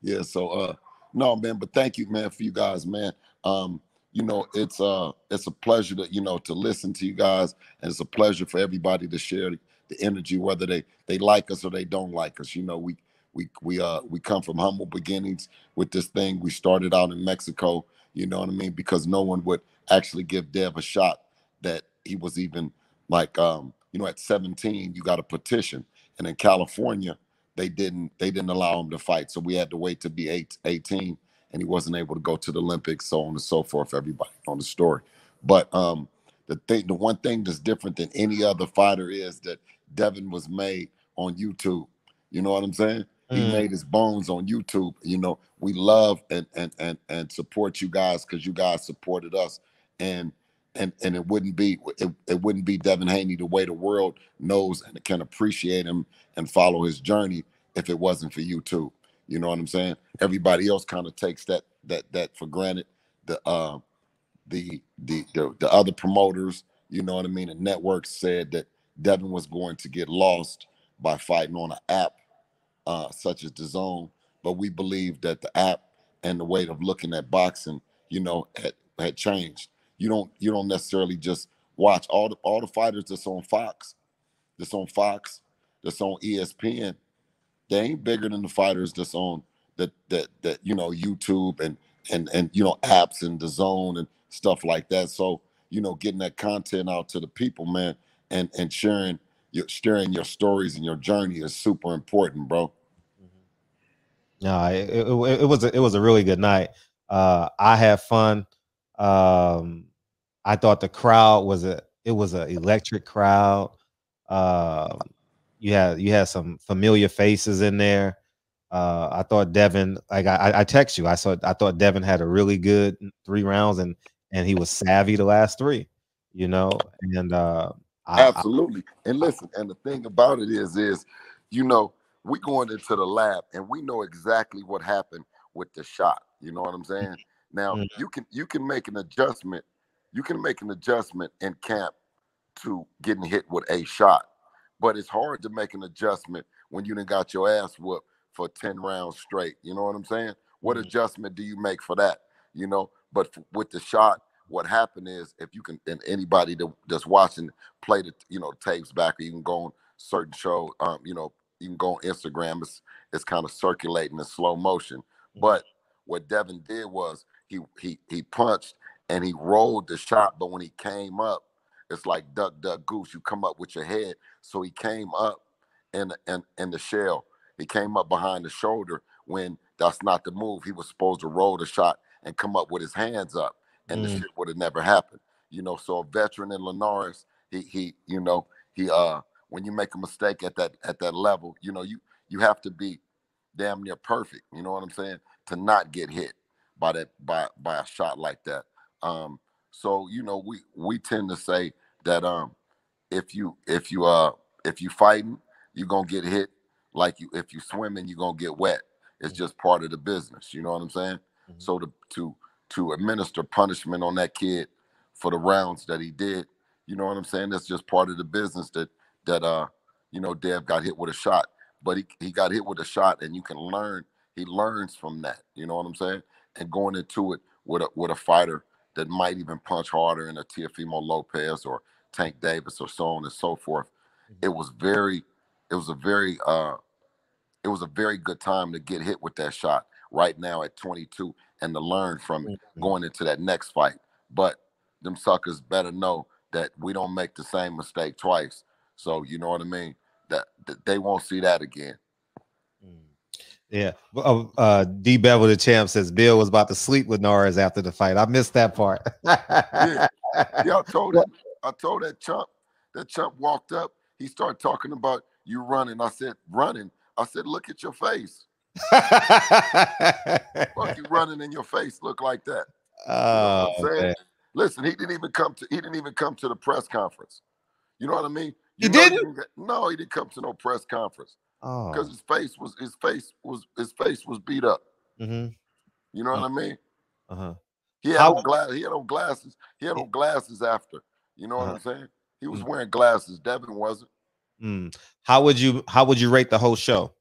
Yeah, so no man, but thank you, man, for you guys, man. It's a pleasure to to listen to you guys, and it's a pleasure for everybody to share the energy, whether they like us or they don't like us. We come from humble beginnings with this thing. We started out in Mexico, you know what I mean, because no one would actually give Dev a shot that he was even like at 17 you got a petition, and in California they didn't allow him to fight. So we had to wait to be 18, and he wasn't able to go to the Olympics, so on and so forth. Everybody on the story. But the one thing that's different than any other fighter is that Devin was made on YouTube. You know what I'm saying? He made his bones on YouTube. We love and support you guys because you guys supported us. And it wouldn't be Devin Haney the way the world knows and can appreciate him and follow his journey if it wasn't for YouTube. You know what I'm saying? Everybody else kind of takes that for granted. The other promoters, you know what I mean, the networks said that Devin was going to get lost by fighting on an app such as DAZN, but we believe that the app and the way of looking at boxing, had changed. You don't necessarily just watch all the fighters that's on Fox, that's on ESPN. They ain't bigger than the fighters that's on YouTube and apps and the zone and stuff like that. So getting that content out to the people, man, and sharing your stories and your journey is super important, bro. No, it was a really good night. I had fun. I thought the crowd was an electric crowd. Um, you had some familiar faces in there. I thought Devin, like I text you, I thought Devin had a really good 3 rounds, and he was savvy the last three, and I Absolutely. And listen, and the thing about it is, you know, we going into the lab and we know exactly what happened with the shot. You know what I'm saying? Now mm, you can make an adjustment. You can make an adjustment in camp to getting hit with a shot. But it's hard to make an adjustment when you done got your ass whooped for 10 rounds straight. You know what I'm saying? What mm, adjustment do you make for that? But with the shot, what happened is if you can, and anybody that's watching, play the tapes back, or you can go on certain show, you can go on Instagram. It's kind of circulating in slow motion. mm, But what Devin did was he punched and he rolled the shot, but when he came up, it's like duck, duck, goose. You come up with your head. So he came up in the shell. He came up behind the shoulder when that's not the move. He was supposed to roll the shot and come up with his hands up, and the mm, shit would have never happened. So a veteran in Linares, he when you make a mistake at that level, you have to be damn near perfect. You know what I'm saying? To not get hit by a shot like that. So we tend to say that if you fighting, you're gonna get hit. Like if you swimming, you're gonna get wet. It's mm, just part of the business. You know what I'm saying? mm, So to administer punishment on that kid for the rounds that he did, you know what I'm saying? That's just part of the business that Dev got hit with a shot. But he got hit with a shot, and you can learn. He learns from that. You know what I'm saying? And going into it with a fighter that might even punch harder in a Teofimo Lopez or Tank Davis or so on and so forth. mm, It was very, it was a very, it was a very good time to get hit with that shot right now at 22 and to learn from it mm, mm. going into that next fight. But them suckers better know that we don't make the same mistake twice. So you know what I mean? That they won't see that again. Mm. Yeah. D Bevel the champ says Bill was about to sleep with Norris after the fight. I missed that part. Yeah, yeah. I told What? him. I told that chump. That chump walked up. He started talking about you running. I said running. I said look at your face. Fuck you running in your face look like that. You know what Oh I'm saying? man. Listen, he didn't even come to the press conference. You know what I mean? He You know he didn't? didn't get, no, he didn't come to no press conference because Oh. his face was beat up. Mm-hmm. You know what I mean? Uh-huh. He had How on glass. He had on glasses. He had on glasses after. You know what uh-huh. I'm saying? He was Mm, wearing glasses. Devin wasn't. mm. How would you rate the whole show?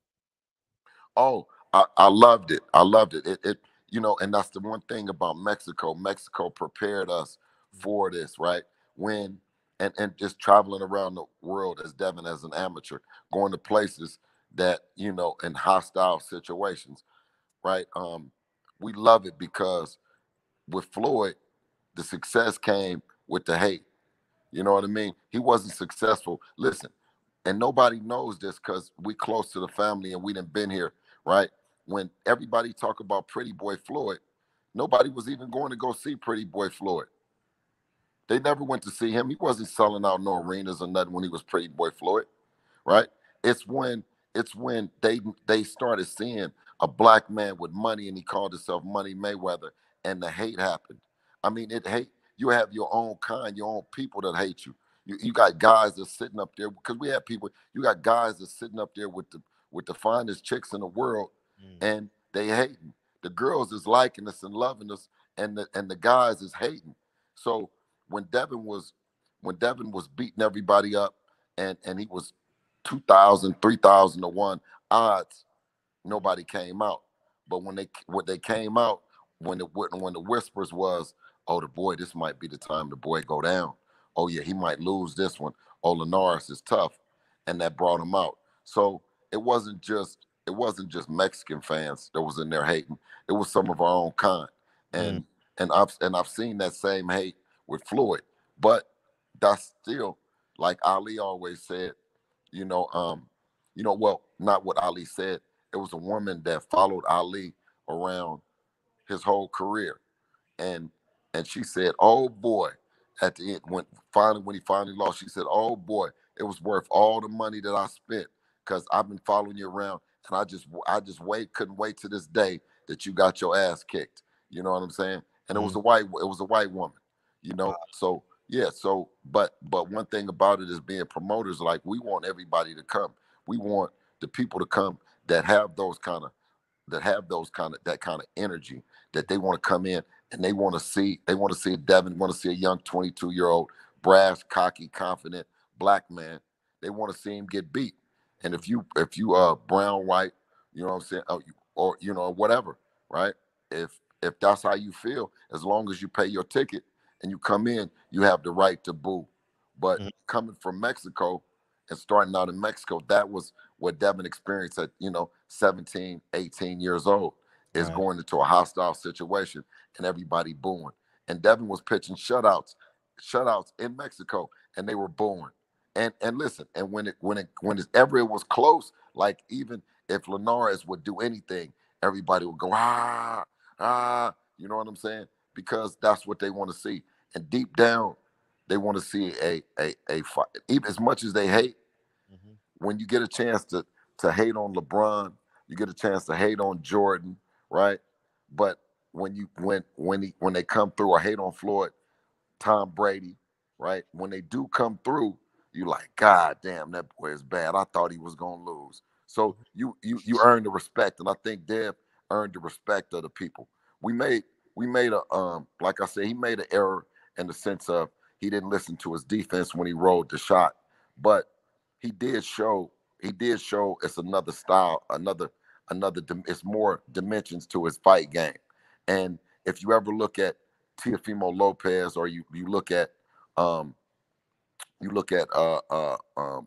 Oh, I loved it. I loved it. It you know, and that's the one thing about Mexico. Mexico prepared us for this, right? When and just traveling around the world as Devin as an amateur, going to places that, you know, in hostile situations, right? We love it because with Floyd, the success came with the hate. You know what I mean? He wasn't successful. Listen, and nobody knows this because we close to the family and we done been here, right? When everybody talk about Pretty Boy Floyd, nobody was even going to go see Pretty Boy Floyd. They never went to see him. He wasn't selling out no arenas or nothing when he was Pretty Boy Floyd, right? It's when it's when they started seeing a black man with money and he called himself Money Mayweather, and the hate happened. I mean, it hate you have your own kind, your own people that hate you. You got guys that's sitting up there because we have people. You got guys that's sitting up there with the finest chicks in the world, Mm. and they hating. The girls is liking us and loving us, and the guys is hating. So when Devin was when Devin was beating everybody up, and he was 2,000, 3,000 to 1 odds, nobody came out. But when they came out, when the whispers was, oh, the boy, this might be the time the boy go down. Oh yeah, he might lose this one. Oh, Linares is tough, and that brought him out. So it wasn't just Mexican fans that was in there hating. It was some of our own kind, Mm. and I've seen that same hate with Floyd, but that's still like Ali always said. You know, well, not what Ali said. It was a woman that followed Ali around his whole career, and she said, "Oh boy," at the end when he finally lost, she said, "Oh boy, it was worth all the money that I spent because I've been following you around, and I just couldn't wait to this day that you got your ass kicked." You know what I'm saying? And Mm. it was a white woman, you know. So yeah, but one thing about it is being promoters, like we want everybody to come. We want the people to come that have those kind of that kind of energy that they want to come in and they want to see Devin, want to see a young 22-year-old brash, cocky, confident black man. They want to see him get beat. And if you brown, white, you know what I'm saying, or you know whatever, right? If that's how you feel, as long as you pay your ticket and you come in, you have the right to boo. But Mhm. coming from Mexico and starting out in Mexico, that was what Devin experienced at, 17, 18 years old, is Right. going into a hostile situation and everybody booing. And Devin was pitching shutouts in Mexico, and they were booing. And listen, and whenever it was close, like even if Linares would do anything, everybody would go you know what I'm saying? Because that's what they want to see. And deep down, they want to see a fight. Even as much as they hate, Mhm. when you get a chance to hate on LeBron, you get a chance to hate on Jordan, right? But when they come through or hate on Floyd, Tom Brady, right? When they do come through, you like, God damn, that boy is bad. I thought he was gonna lose. So you earn the respect, and I think Dev earned the respect of the people. We made we made a like I said, he made an error in the sense of he didn't listen to his defense when he rolled the shot, but he did show it's another style, it's more dimensions to his fight game. And if you ever look at Teofimo Lopez, or um, you look at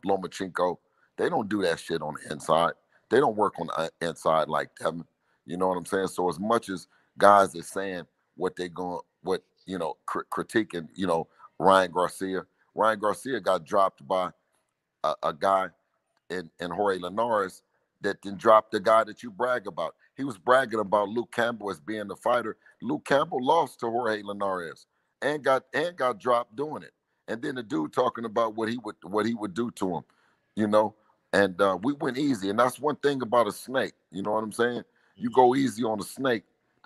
Lomachenko, they don't do that shit on the inside. They don't work on the inside like Devin. You know what I'm saying? So as much as guys are saying what they going, what critiquing, Ryan Garcia. Ryan Garcia got dropped by a guy and Jorge Linares that then dropped the guy that you brag about. He was bragging about Luke Campbell as being the fighter. Luke Campbell lost to Jorge Linares and got dropped doing it. And then the dude talking about what he would do to him, you know. And we went easy, and that's one thing about a snake. You know what I'm saying? You Mhm. go easy on the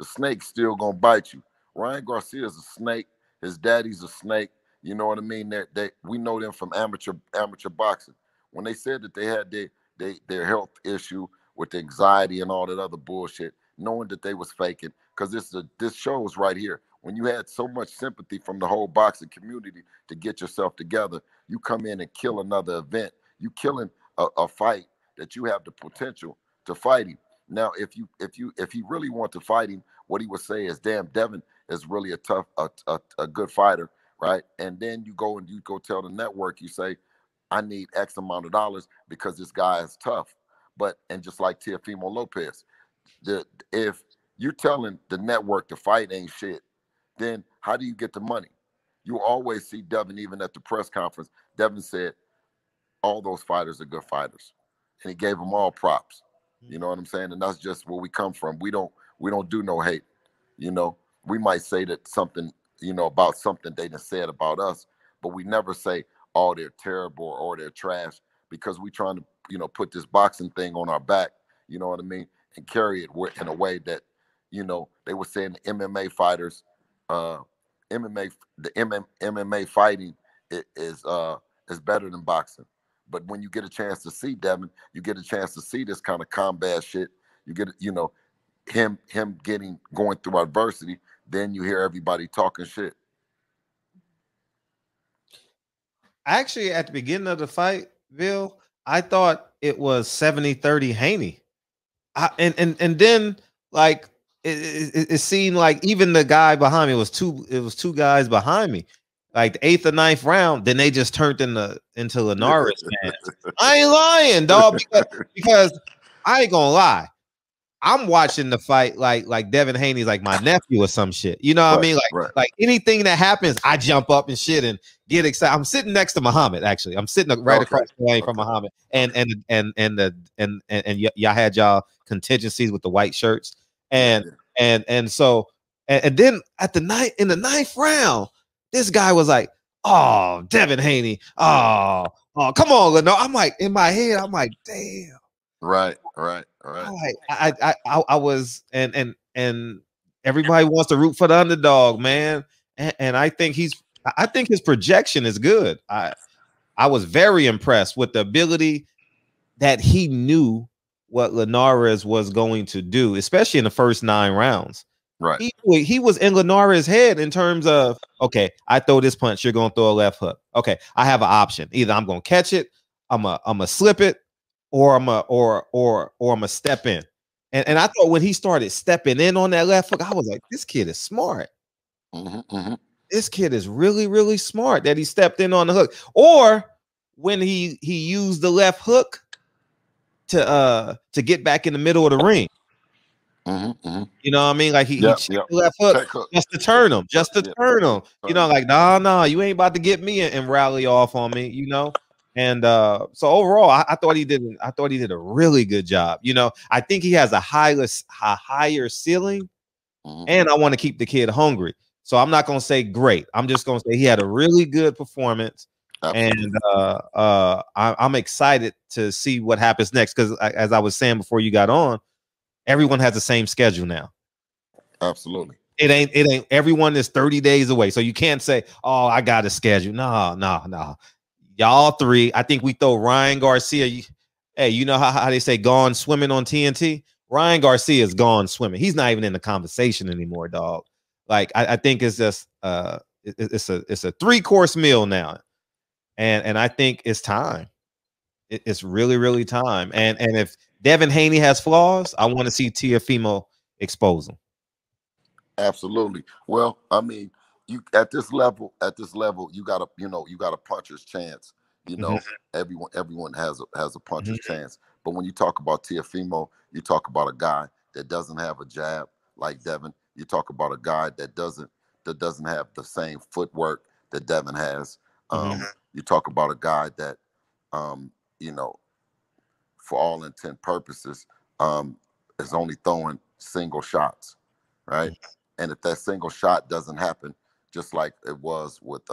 snake's still gonna bite you. Ryan Garcia is a snake. His daddy's a snake. You know what I mean? We know them from amateur boxing. When they said that they had their health issue with anxiety and all that other bullshit, knowing that they was faking, because this shows right here. When you had so much sympathy from the whole boxing community to get yourself together, you come in and kill another event. You killing a fight that you have the potential to fight him. Now, if he really want to fight him, what he would say is, "Damn, Devin is really a good fighter, right?" And then you go tell the network, you say, "I need X amount of dollars because this guy is tough." But and just like Teofimo Lopez, if you're telling the network the fight ain't shit, then how do you get the money? You always see Devin, even at the press conference. Devin said, all those fighters are good fighters, and he gave them all props. You know what I'm saying? And that's just where we come from. We don't do no hate. You know, we might say that something, about something they done said about us, but we never say, oh, they're terrible or they're trash, because we trying to, put this boxing thing on our back. You know what I mean? And carry it in a way that, they were saying the MMA fighters, uh, MMA fighting is better than boxing. But when you get a chance to see Devin, you get a chance to see this kind of combat shit. You get, him going through adversity. Then you hear everybody talking shit. Actually, at the beginning of the fight, Bill, I thought it was 70-30 Haney. And then like it seemed like even the guy behind me was two guys behind me. Like the 8th or 9th round, then they just turned into Linares, man. I ain't lying, dog, because I ain't gonna lie. I'm watching the fight like Devin Haney's like my nephew or some shit. You know what I mean? Like anything that happens, I jump up and shit and get excited. I'm sitting next to Muhammad, actually. I'm sitting right across the lane from Muhammad. And y'all had y'all contingencies with the white shirts. And so then in the 9th round, this guy was like, oh, Devin Haney. Oh, come on, Lenore. I'm like, in my head, I'm like, damn. Right. I was, and everybody wants to root for the underdog, man. And I think his projection is good. I was very impressed with the ability that he knew what Linares was going to do, especially in the first 9 rounds. Right. He was in Linares' head in terms of, okay, I throw this punch, you're gonna throw a left hook. Okay, I have an option. Either I'm gonna catch it, I'm gonna slip it, or I'm a step in. And I thought when he started stepping in on that left hook, I was like, this kid is smart. This kid is really, really smart that he stepped in on the hook. Or when he used the left hook to get back in the middle of the ring. You know what I mean? Like he checked the left hook just to turn him, You know, like, no, you ain't about to get me and rally off on me, And so overall, I thought he did a really good job. I think he has a higher ceiling, and I want to keep the kid hungry. So I'm not gonna say great. I'm just gonna say he had a really good performance. Absolutely. And I'm excited to see what happens next, because as I was saying before you got on, everyone has the same schedule now. Absolutely. It ain't everyone is 30 days away. So you can't say, oh, I got a schedule. No. Y'all three, I think we throw Ryan Garcia. Hey, you know how they say gone swimming on TNT? Ryan Garcia is gone swimming. He's not even in the conversation anymore, dog. Like I think it's just it's a 3-course meal now. And I think it's time. It's really, really time. And if Devin Haney has flaws, I want to see Teofimo expose them. Absolutely. Well, I mean, you at this level, you got a puncher's chance. Everyone has a puncher's chance. But when you talk about Teofimo, you talk about a guy that doesn't have a jab like Devin. You talk about a guy that doesn't have the same footwork that Devin has. You talk about a guy that, for all intent purposes, is only throwing single shots, right? And if that single shot doesn't happen, just like it was with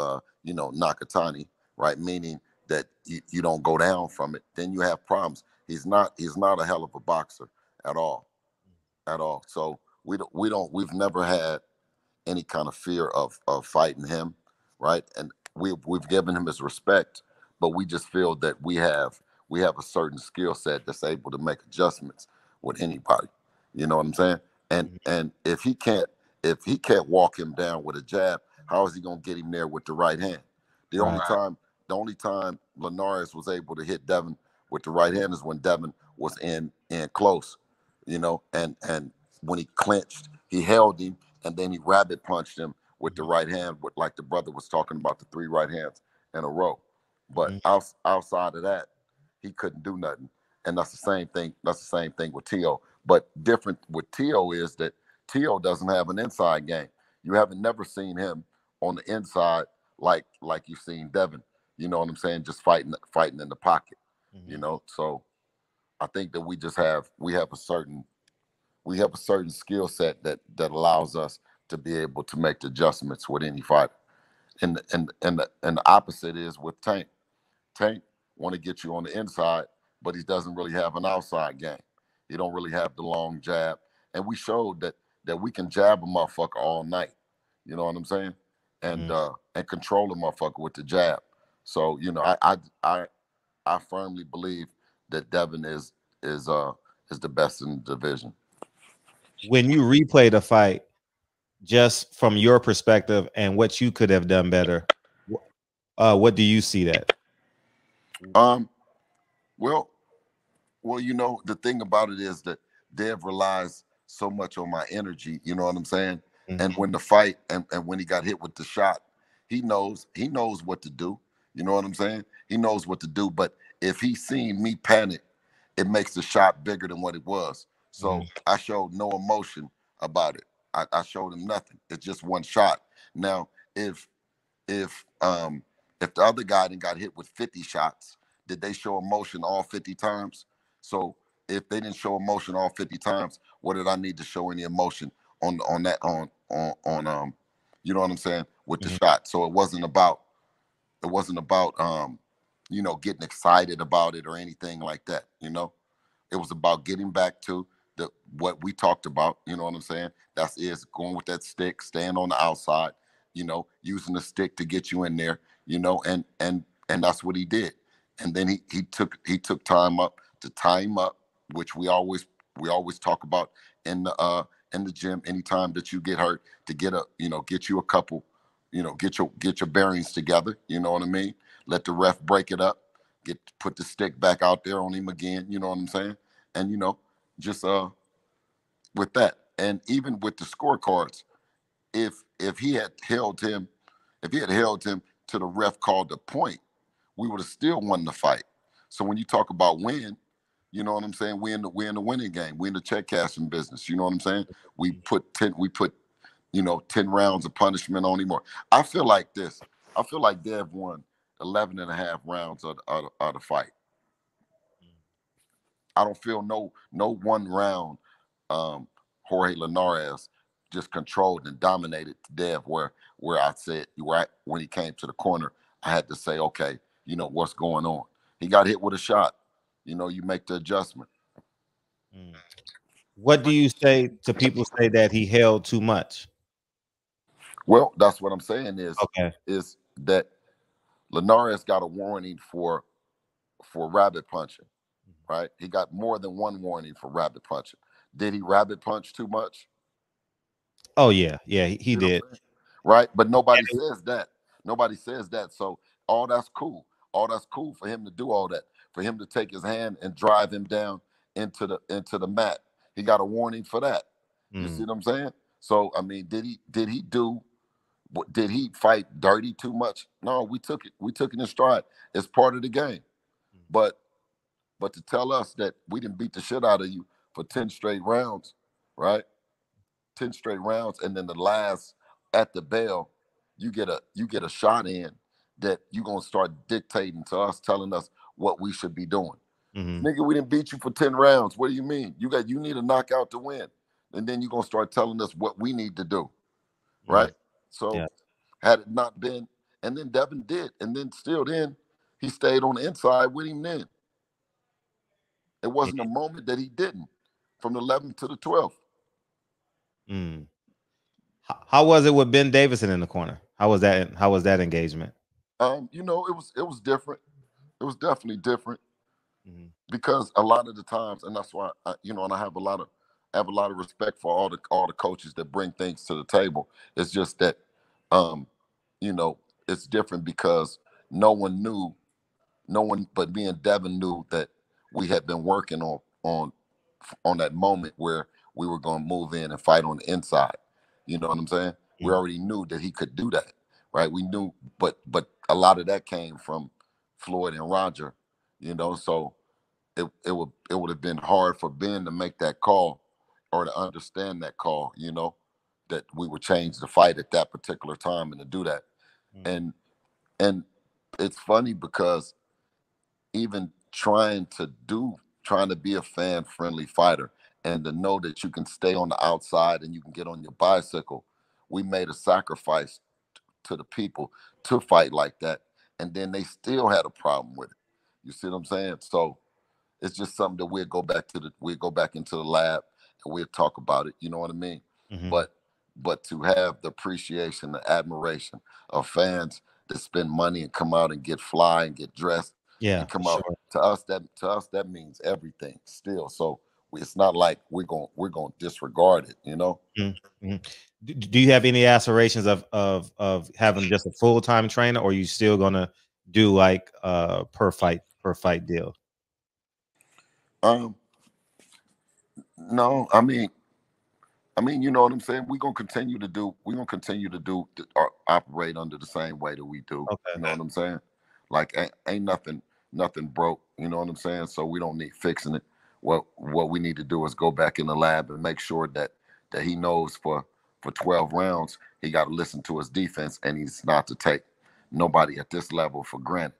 Nakatani, right? Meaning that you don't go down from it, then you have problems. He's not a hell of a boxer at all. So we've never had any kind of fear of fighting him, right? And we've given him his respect, but we just feel that we have a certain skill set that's able to make adjustments with anybody. You know what I'm saying? And if he can't walk him down with a jab, how is he gonna get him there with the right hand? The only time Linares was able to hit Devin with the right hand is when Devin was in close. and when he clinched, he held him, and then he rabbit punched him with the Mhm. right hand, with like the brother was talking about, the three right hands in a row. But Mhm. outside of that, he couldn't do nothing. And that's the same thing. That's the same thing with T.O. But different with T.O. is that T.O. doesn't have an inside game. You haven't never seen him on the inside like you've seen Devin. You know what I'm saying? Just fighting in the pocket. Mhm. So I think that we have a certain skill set that allows us to be able to make the adjustments with any fighter. And the opposite is with Tank. Tank want to get you on the inside, but he doesn't really have an outside game. He don't really have the long jab, and we showed that we can jab a motherfucker all night. You know what I'm saying? And Mhm. and control a motherfucker with the jab. So I firmly believe that Devin is the best in the division. When you replay the fight, just from your perspective and what you could have done better, what do you see that? Um, well, the thing about it is that Dev relies so much on my energy. You know what I'm saying? Mhm. And when the fight and when he got hit with the shot, he knows what to do. You know what I'm saying? He knows what to do. But if he seen me panic, it makes the shot bigger than what it was. So Mhm. I showed no emotion about it. I showed him nothing. It's just one shot. Now, if if um if the other guy then got hit with 50 shots, did they show emotion all 50 times? So if they didn't show emotion all 50 times, what did I need to show any emotion on that on you know what I'm saying, with the Mhm. shot? So it wasn't about getting excited about it or anything like that. It was about getting back to the what we talked about. You know what I'm saying? That's is going with that stick, staying on the outside. Using the stick to get you in there. And that's what he did. And then he took time up to tie him up, which we always talk about in the gym. Anytime that you get hurt, to get you a couple, get your bearings together. You know what I mean? Let the ref break it up. Put the stick back out there on him again. You know what I'm saying? And just with that, and even with the scorecards, if he had held him, if he had held him to the ref called the point, we would have still won the fight. So when you talk about win, you know what I'm saying? We in the winning game. We in the check cashing business. You know what I'm saying? We put 10 rounds of punishment on him more. I feel like this. I feel like Dev won 11 and a half rounds of the fight. I don't feel no one round Jorge Linares just controlled and dominated Dev where I said when he came to the corner, I had to say, okay, what's going on. He got hit with a shot. You make the adjustment. Mm. What do you say to people say that he held too much? Well, that's what I'm saying Okay. is that Linares got a warning for rabbit punching, right? He got more than one warning for rabbit punching. Did he rabbit punch too much? Oh yeah, yeah, he See what I'm did. saying? Right? But nobody says that. Nobody says that. So all that's cool. All that's cool for him to do all that. For him to take his hand and drive him down into the mat. He got a warning for that. You see Mm. what I'm saying? So I mean, did he fight dirty too much? No, we took it. We took it in stride. It's part of the game. But to tell us that we didn't beat the shit out of you for 10 straight rounds, right? 10 straight rounds, and then the last at the bell, you get a shot in that you're gonna start dictating to us, telling us what we should be doing. Mhm. Nigga, we didn't beat you for 10 rounds. What do you mean? You need a knockout to win. And then you're gonna start telling us what we need to do, Mm. right? So Yeah. had it not been, and then Devin did, and then still then he stayed on the inside with him then. It Yeah. wasn't a moment that he didn't from the 11th to the 12th. Mm. How was it with Ben Davison in the corner? How was that engagement? It was different. It was definitely different Mhm. because a lot of the times, and that's why and I have a lot of respect for all the coaches that bring things to the table. It's just that um, you know, it's different because no one knew, no one but me and Devin knew that we had been working on on that moment where we were going to move in and fight on the inside. You know what I'm saying? We Mm. already knew that he could do that, right? We knew, but a lot of that came from Floyd and Roger, you know. So it would have been hard for Ben to make that call or to understand that call, you know, that we would change the fight at that particular time and to do that. Mm. And and it's funny because even trying to be a fan friendly fighter and to know that you can stay on the outside and you can get on your bicycle, we made a sacrifice to the people to fight like that, and then they still had a problem with it. You see what I'm saying? So it's just something that we'll go back into the lab and we'll talk about it. You know what I mean? Mm-hmm. But to have the appreciation, the admiration of fans that spend money and come out and get fly and get dressed Yeah, and for come out, sure. to us that means everything still. So it's not like we're going to disregard it. You know? Mm-hmm. Do you have any aspirations of having just a full time trainer, or are you still gonna do like per fight deal? Um, no, I mean, you know what I'm saying. We're gonna continue to operate under the same way that we do. Okay. You know what I'm saying? Like ain't nothing broke. You know what I'm saying? So we don't need fixing it. What we need to do is go back in the lab and make sure that he knows for 12 rounds he got to listen to his defense and he's not to take nobody at this level for granted.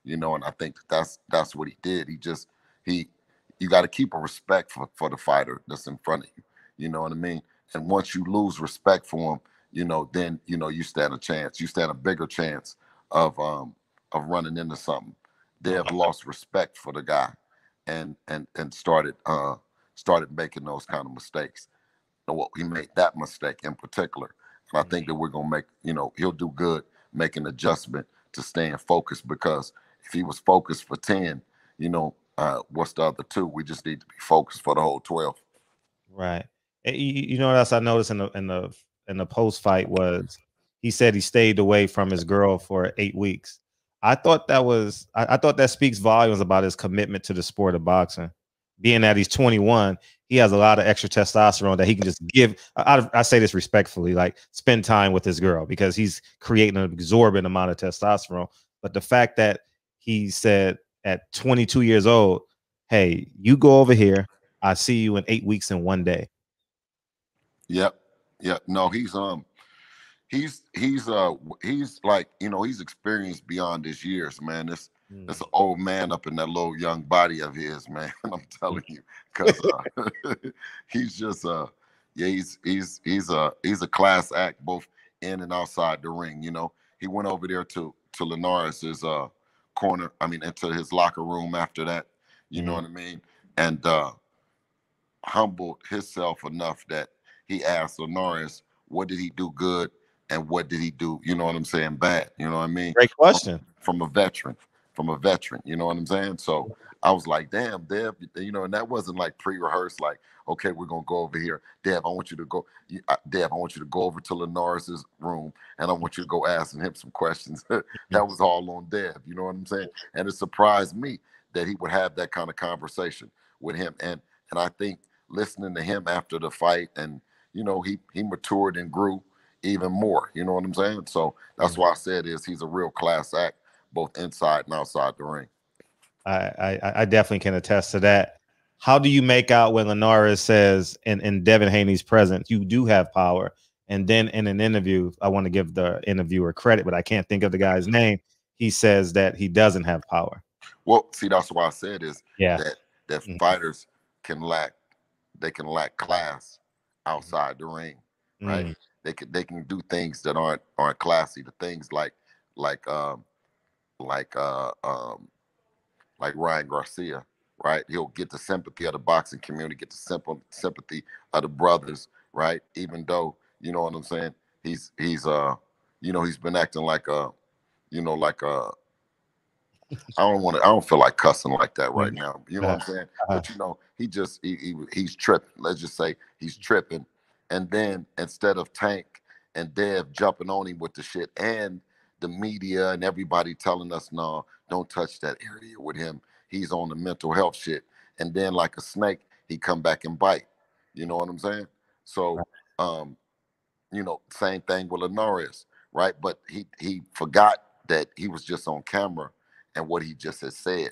You know, and I think that's what he did. He you got to keep a respect for the fighter that's in front of you. You know what I mean? And once you lose respect for him, then you stand a chance. You stand a bigger chance of running into something. They have lost respect for the guy, and started making those kind of mistakes. And what he made that mistake in particular, and I think that we're gonna make he'll do good making adjustment to staying focused because if he was focused for 10, what's the other two? We just need to be focused for the whole 12. Right. You know what else I noticed in the post fight was he said he stayed away from his girl for 8 weeks. I thought that speaks volumes about his commitment to the sport of boxing. Being that he's 21, he has a lot of extra testosterone that he can just give. I say this respectfully, like spend time with his girl because he's creating an exorbitant amount of testosterone. But the fact that he said at 22 years old, "Hey, you go over here. I see you in 8 weeks and 1 day." Yep, yep. No, he's like he's experienced beyond his years, man. This Mm. an old man up in that little young body of his, man. I'm telling you, because he's just yeah, he's a class act both in and outside the ring. He went over there to Linares's corner. I mean, into his locker room after that. You know Mhm. what I mean? And humbled himself enough that he asked Linares, what did he do good and what did he do, you know what I'm saying, bad, you know what I mean? Great From, question. from a veteran, you know what I'm saying? So I was like, damn, Dev, and that wasn't like pre-rehearsed, like, okay, we're gonna go over here. Dev, I want you to go, Dev, I want you to go over to Linares's room and I want you to go ask him some questions. Mhm. That was all on Dev, you know what I'm saying? And it surprised me that he would have that kind of conversation with him. And I think listening to him after the fight, and he matured and grew even more. You know what I'm saying? So that's Mhm. why I said he's a real class act, both inside and outside the ring. I definitely can attest to that. How do you make out when Linares says in Devin Haney's presence, you do have power? And then in an interview, I want to give the interviewer credit, but I can't think of the guy's name. He says that he doesn't have power. Well, see, that's why I said is Yeah. that Mhm. fighters can lack class outside the ring, right? Mm. They can do things that aren't classy. The things like like uh um like Ryan Garcia, right? He'll get the sympathy of the boxing community, get the sympathy of the brothers, right? Even though, you know what I'm saying, he's been acting like like I don't feel like cussing like that right Mm. now. You know what Uh, I'm saying? uh, But he's tripping. Let's just say he's tripping. And then instead of Tank and Dev jumping on him with the shit and the media and everybody telling us, no, don't touch that area with him. He's on the mental health shit. And then like a snake, he come back and bite. You know what I'm saying? So, Right. um, same thing with Linares, right? But he forgot that he was just on camera and what he just had said.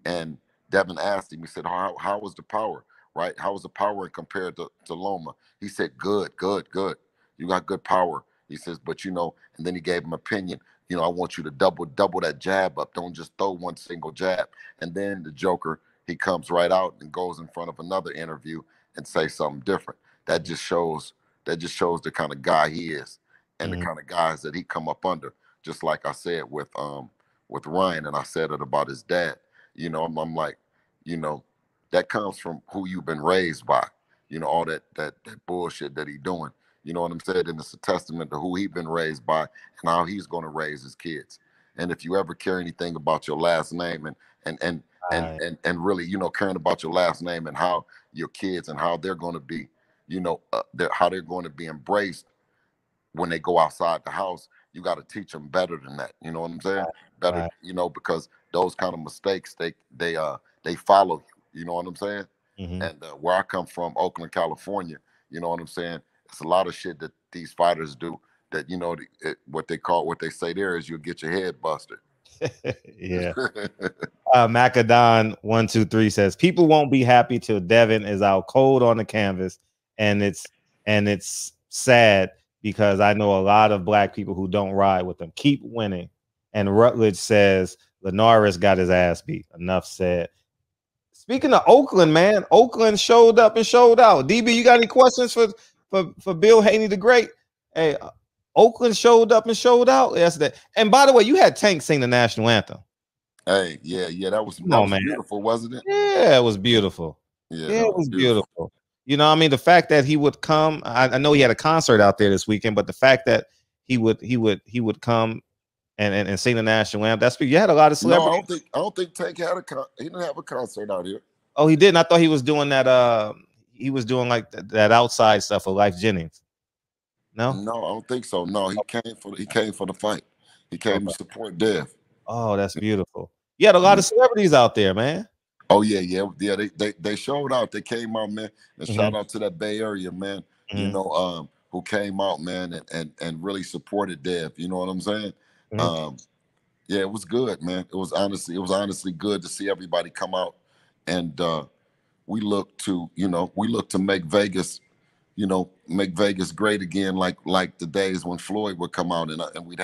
And Devin asked him, he said, how was the power, right? How was the power compared to Loma? He said, good, good, good. You got good power. He says, but and then he gave him opinion. I want you to double that jab up. Don't just throw one single jab. And then the Joker, he comes right out and goes in front of another interview and say something different. That just shows the kind of guy he is and the Mhm. kind of guys that he come up under. Just like I said with Ryan, and I said it about his dad. I'm like, you know, that comes from who you've been raised by. All that bullshit that he doing. You know what I'm saying? And it's a testament to who he been raised by and how he's going to raise his kids. And if you ever care anything about your last name Right. and really, caring about your last name and how your kids and how they're going to be, how they're going to be embraced when they go outside the house, you got to teach them better than that. You know what I'm saying? Better, Right. because those kind of mistakes they follow you. You know what I'm saying? Mhm. And where I come from, Oakland, California, you know what I'm saying? It's a lot of shit that these fighters do that what they say there is you'll get your head busted. Yeah. Macadon 123 says people won't be happy till Devin is out cold on the canvas, and it's sad because I know a lot of black people who don't ride with them. Keep winning. And Rutledge says Linares got his ass beat. Enough said. Speaking of Oakland, man, Oakland showed up and showed out. DB, you got any questions for Bill Haney the Great? Hey, Oakland showed up and showed out yesterday. And by the way, you had Tank sing the national anthem. Hey, yeah, that was Come on, man. beautiful, wasn't it? Yeah, it was beautiful. Yeah, Yeah, that it was was beautiful. beautiful. I mean, the fact that he would come, I know he had a concert out there this weekend, but the fact that he would come and sing the national anthem, you had a lot of No, celebrities. I don't think Tank had he didn't have a concert out here. Oh, he didn't. I thought he was doing that. He was doing like that outside stuff for Life Jennings. No. No, I don't think so. No, he came for the fight. He came Okay. to support Dev. Oh, that's beautiful. You had a lot Yeah. of celebrities out there, man. Oh yeah. They showed out. They came out, man. And Hmm. shout out to that Bay Area, man. Hmm. Who came out, man, and really supported Dev. You know what I'm saying? Hmm. Um, yeah, it was good, man. It was honestly good to see everybody come out, and we look to make Vegas great again, like the days when Floyd would come out and we'd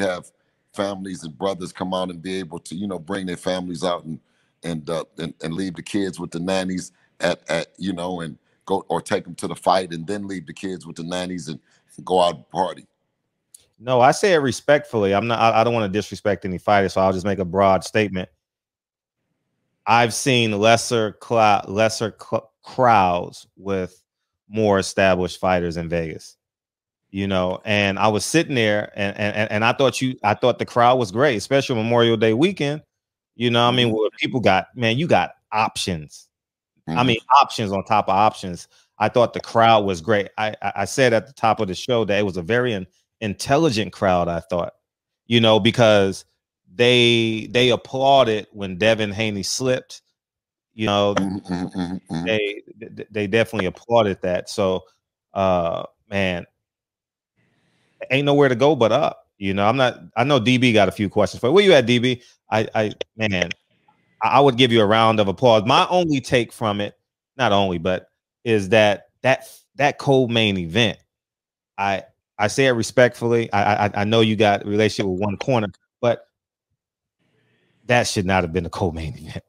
have families and brothers come out and be able to bring their families out and leave the kids with the nannies and go or take them to the fight and then leave the kids with the nannies and go out and party. No, I say it respectfully. I'm not. I don't want to disrespect any fighter, so I'll just make a broad statement. I've seen crowds with more established fighters in Vegas. And I was sitting there and I thought the crowd was great, especially Memorial Day weekend. I mean, Mm-hmm. where people got, man, you got options. I Mm-hmm. mean, options on top of options. I thought the crowd was great. I said at the top of the show that it was a very intelligent crowd. I thought, because they applauded when Devin Haney slipped. You know, Mm-hmm. Mm-hmm. they definitely applauded that. So, man, ain't nowhere to go but up. I'm not. I know DB got a few questions for you. Where you at, DB? Man, I would give you a round of applause. My only take from it, not only, but is that co-main event. I I say it respectfully. I know you got a relationship with one corner, but that should not have been a co-main event.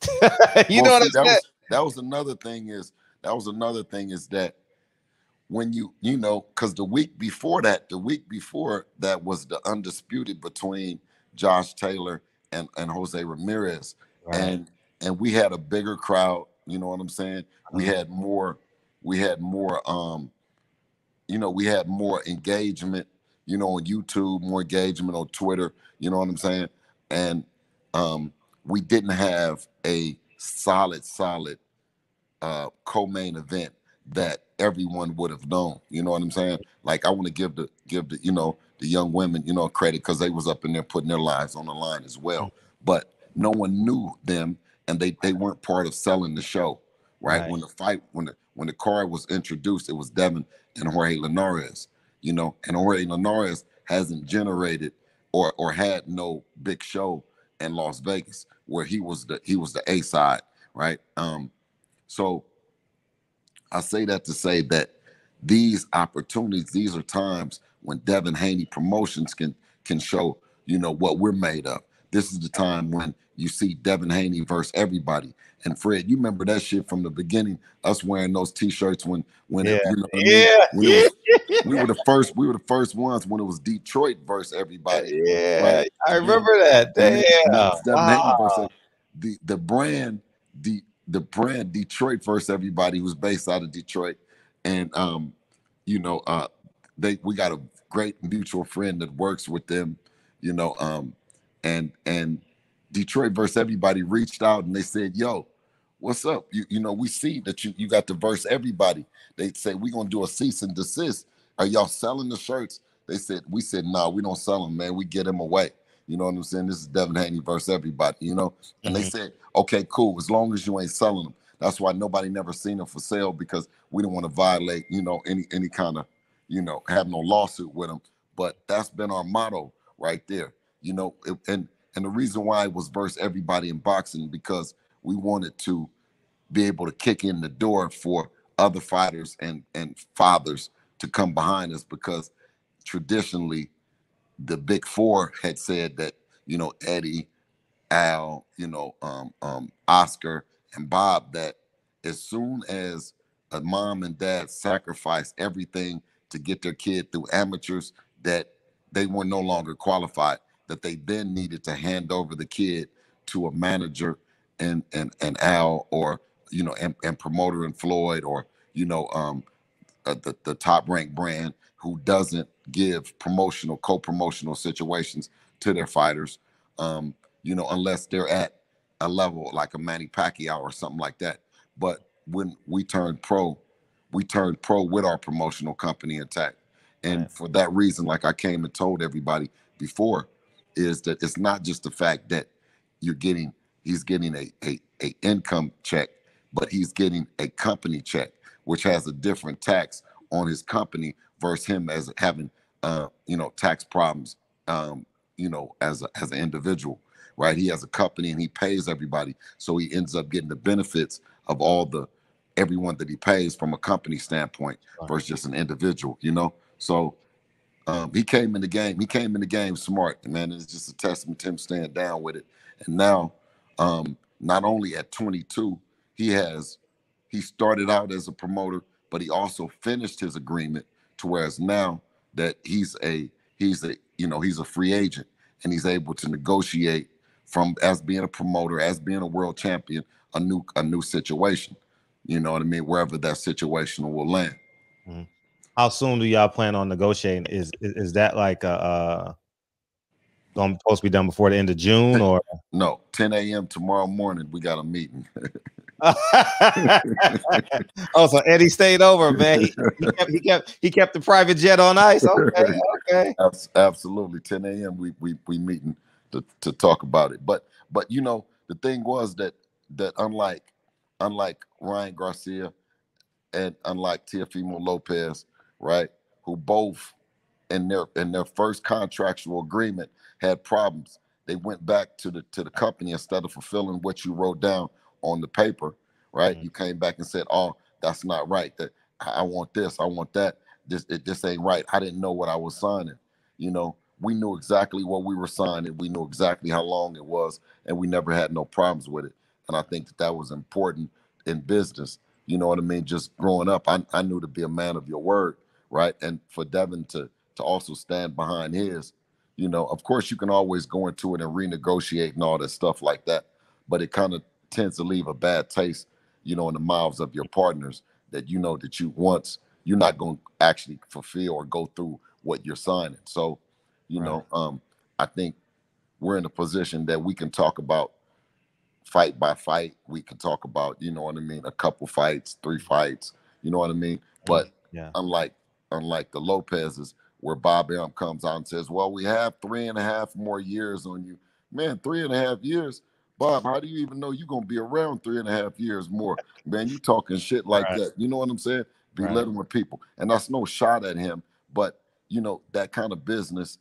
You Well, know what see, I'm saying? that was another thing is that when because the week before that was the undisputed between Josh Taylor and Jose Ramirez, Right. and we had a bigger crowd. You know what I'm saying? We Mhm. had more, we had more, we had more engagement. On YouTube, more engagement on Twitter. You know what I'm saying? And we didn't have a solid co-main event that everyone would have known. You know what I'm saying? Like I want to give the the young women credit because they was up in there putting their lives on the line as well. But no one knew them, and they weren't part of selling the show, right? Right. When the fight, when the card was introduced, it was Devin and Jorge Linares, and Jorge Linares hasn't generated or had no big show in Las Vegas where he was the A side, right? So I say that to say that these opportunities, these are times when Devin Haney Promotions can show, what we're made of. This is the time when you see Devin Haney versus everybody. And Fred, you remember that shit from the beginning, us wearing those t-shirts when Yeah. it, you know what I mean? Yeah. When it was we were the first ones when it was Detroit versus everybody, right? Yeah. I And then remember that. and then it Damn. was Devin Haney versus Wow. the brand the brand Detroit versus everybody who's based out of Detroit, and you know, uh, we got a great mutual friend that works with them, you know, and Detroit versus everybody reached out and they said, "Yo, what's up? We see that you got to verse everybody." They say we're gonna do a cease and desist. Are y'all selling the shirts? We said, "No, we don't sell them, man. We get them away." You know what I'm saying? This is Devin Haney versus everybody, And they Mhm. said, "Okay, cool. As long as you ain't selling them." That's why nobody never seen them for sale because we don't want to violate, any kind of, have no lawsuit with them. But that's been our motto right there, and the reason why it was verse everybody in boxing because we wanted to be able to kick in the door for other fighters and fathers to come behind us because traditionally the big four had said that Eddie, Al, Oscar, and Bob, that as soon as a mom and dad sacrifice everything to get their kid through amateurs, that they were no longer qualified, that they then needed to hand over the kid to a manager and Al or and promoter and Floyd or the top ranked brand who doesn't give co-promotional situations to their fighters, unless they're at a level like a Manny Pacquiao or something like that. But when we turned pro with our promotional company intact. Right. And for that reason, like I came and told everybody before, is that it's not just the fact that you're getting he's getting a income check, but he's getting a company check, which has a different tax on his company versus him as having tax problems as an individual, right? He has a company and he pays everybody, so he ends up getting the benefits of everyone that he pays from a company standpoint Right. versus just an individual. So he came in the game. He came in the game smart, man. It's just a testament to him staying down with it. And now, not only at 22, he started out as a promoter, but he also finished his agreement to whereas now that he's a free agent and he's able to negotiate from as being a promoter, as being a world champion, a new situation. You know what I mean? Wherever that situation will land. Mhm. How soon do y'all plan on negotiating? Is that like supposed to be done before the end of June or? No, 10 a.m. tomorrow morning, we got a meeting. Oh, so Eddie stayed over, man. He kept the private jet on ice. Okay, okay. Absolutely, 10 a.m. We meeting to talk about it. But the thing was that unlike Ryan Garcia and unlike Teofimo Lopez, right, who both in their first contractual agreement had problems. They went back to the company instead of fulfilling what you wrote down on the paper, right? Mhm. You came back and said, "Oh, that's not right. That I want this, I want that. This ain't right. I didn't know what I was signing." We knew exactly what we were signing. We knew exactly how long it was, and we never had no problems with it. And I think that was important in business. You know what I mean? Just growing up, I knew to be a man of your word, right? And for Devin to also stand behind his. Of course, you can always go into it and renegotiate and all that stuff like that, but it kind of tends to leave a bad taste, in the mouths of your partners that you know that you're not going to actually fulfill or go through what you're signing. So, Right. I think we're in a position that we can talk about fight by fight. We can talk about, you know what I mean, a couple fights, 3 fights, you know what I mean. Mhm. But Yeah. unlike the Lopez's, where Bob Arum comes out and says, "Well, we have 3.5 more years on you." Man, 3.5 years. Bob, how do you even know you're gonna be around 3.5 years more? Man, you talking shit like Right, that. You know what I'm saying? right. Belittling people. And that's no shot at him, but that kind of business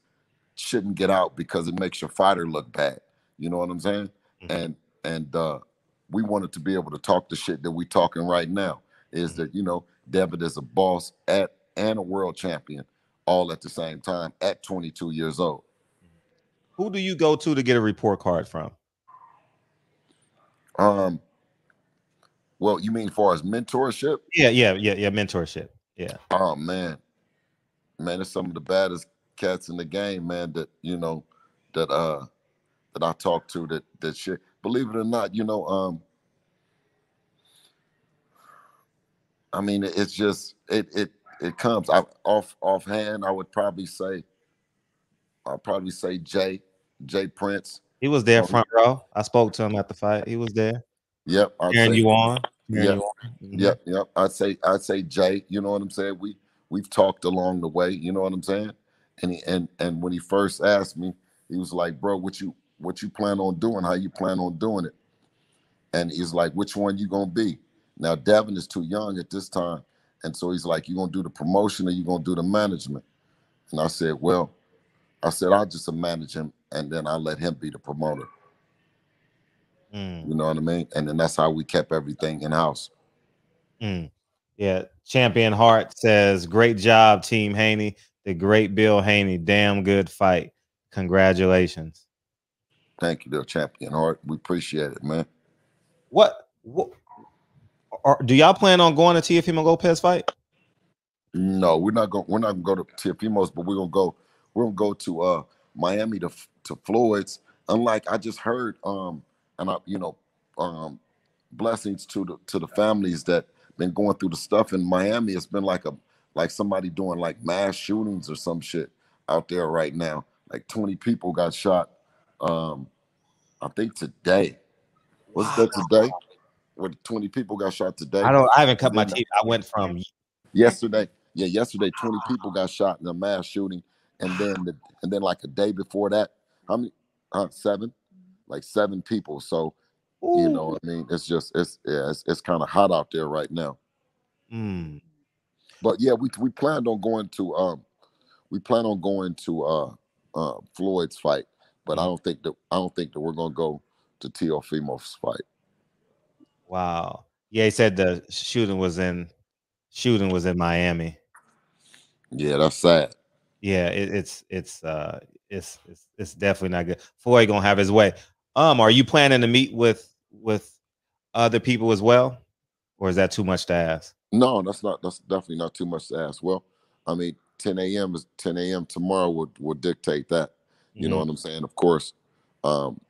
shouldn't get out because it makes your fighter look bad. You know what I'm saying? Mhm, And we wanted to be able to talk the shit that we talking right now. Is mhm, that Devin is a boss at and a world champion all at the same time at 22 years old. mhm. Who do you go to get a report card from? Um, well, you mean far as mentorship? Yeah, yeah, yeah, yeah. Mentorship. Yeah. Oh man, it's some of the baddest cats in the game, man. That I talk to that shit. Believe it or not, I mean, it's just it comes. Offhand, I'll probably say Jay Prince. He was You there know, front row. I spoke to him at the fight. He was there. yep, I'd Cheering say you on. Cheering yep, you on. Mhm. yep. I'd say Jay. You know what I'm saying? We've talked along the way. You know what I'm saying? And when he first asked me, he was like, "Bro, what you plan on doing? How you plan on doing it?" And he's like, "Which one you gonna be?" Now Devin is too young at this time, and so he's like, "You gonna do the promotion or you gonna do the management?" And I said, "Well, I said I'll just manage him, and then I'll let him be the promoter." Mm, You know what I mean? And then that's how we kept everything in house. mm. Yeah. Champion Hart says, "Great job, Team Haney. The great Bill Haney. Damn good fight. Congratulations." Thank you, dear champion Hart. We appreciate it, man. What do y'all plan on going to Teofimo Lopez fight? No, we're not gonna go to Tiafimos, but we're gonna go to Miami to Floyd's. Unlike I just heard, and I blessings to the families that been going through the stuff in Miami. It's been like somebody doing like mass shootings or some shit out there right now. Like 20 people got shot. Um, I think today was Wow. that today, where 20 people got shot today, I haven't cut and my then teeth. I went from yesterday, yeah, yesterday 20 people got shot in a mass shooting, and then like a day before that, how many? Seven, like 7 people. So ooh. I mean, it's just it's kind of hot out there right now. Mm, But yeah, we planned on going to Floyd's fight, but mhm. I don't think that we're gonna go to Teofimo's fight. Wow. Yeah, he said the shooting was in Miami. Yeah, that's sad. Yeah, it's definitely not good. Floyd gonna have his way. Are you planning to meet with other people as well, or is that too much to ask? No, that's definitely not too much to ask. Well, I mean, 10 a.m. is 10 a.m. tomorrow would dictate that. You know Mhm, what I'm saying? Of course, um,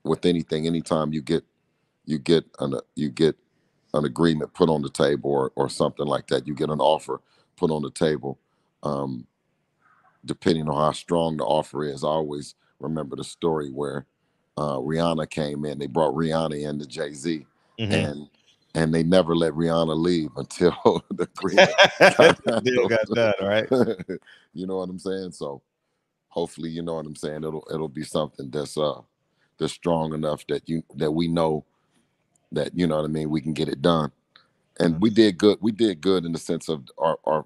with anything, anytime you get an agreement put on the table or something like that, you get an offer put on the table. Um, Depending on how strong the offer is, I always remember the story where Rihanna came in. They brought Rihanna in to Jay-Z, mhm. and they never let Rihanna leave until the agreement got Deal handled. got done, right? You know what I'm saying? So hopefully, you know what I'm saying. It'll be something that's strong enough that we know that you know what I mean. We can get it done, and Mhm, we did good. We did good in the sense of our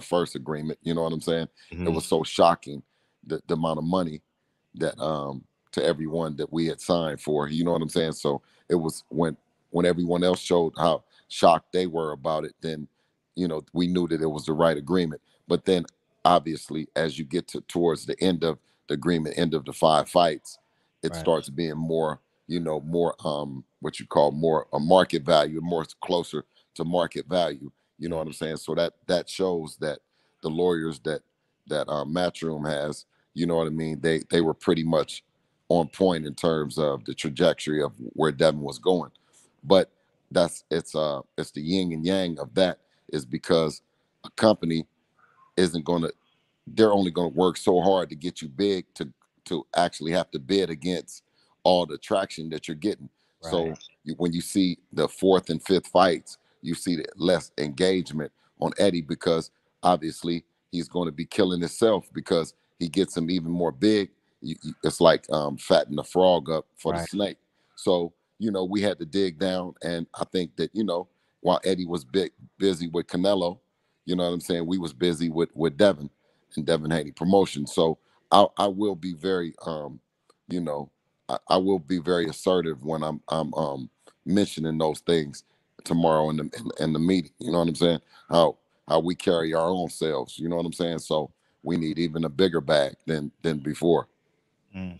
first agreement. You know what I'm saying? It mhm. was so shocking the amount of money that to everyone that we had signed for. You know what I'm saying? So it was when everyone else showed how shocked they were about it, then we knew that it was the right agreement. But then obviously as you get towards the end of the agreement, end of the 5 fights, it Right. starts being more what you call more a market value, more closer to market value. You know Mhm, what I'm saying? So that shows that the lawyers that Matchroom has, you know what I mean, they were pretty much on point in terms of the trajectory of where Devin was going. But it's the yin and yang of that, is because a company isn't going to they're only going to work so hard to get you big to actually have to bid against all the traction that you're getting. right. So when you see the fourth and fifth fights, you see the less engagement on Eddie, because obviously he's going to be killing himself because he gets him even more big. it's like fattening the frog up for the Right. snake. So we had to dig down, and I think that while Eddie was busy with Canelo, you know what I'm saying, we was busy with Devin and Devin Haney promotion. So I will be very you know I will be very assertive when I'm mentioning those things tomorrow in the meeting. You know what I'm saying? How we carry our own selves. You know what I'm saying? So we need even a bigger bag than before. Mm.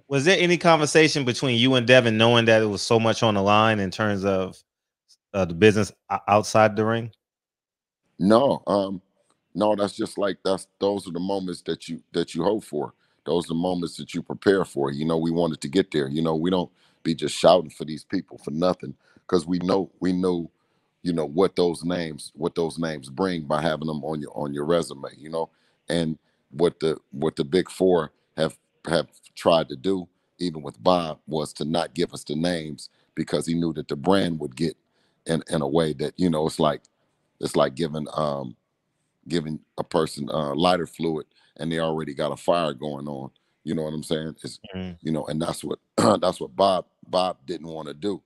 Was there any conversation between you and Devin, knowing that it was so much on the line in terms of the business outside the ring? No, no, that's just like those are the moments that you hope for. Those are the moments that you prepare for. We wanted to get there. We don't be just shouting for these people for nothing, because we know what those names bring by having them on your resume. And what the big four have tried to do, even with Bob, was to not give us the names, because he knew that the brand would get in a way that it's like giving a person lighter fluid, and they already got a fire going on. You know what I'm saying? And that's what that's what Bob didn't want to do.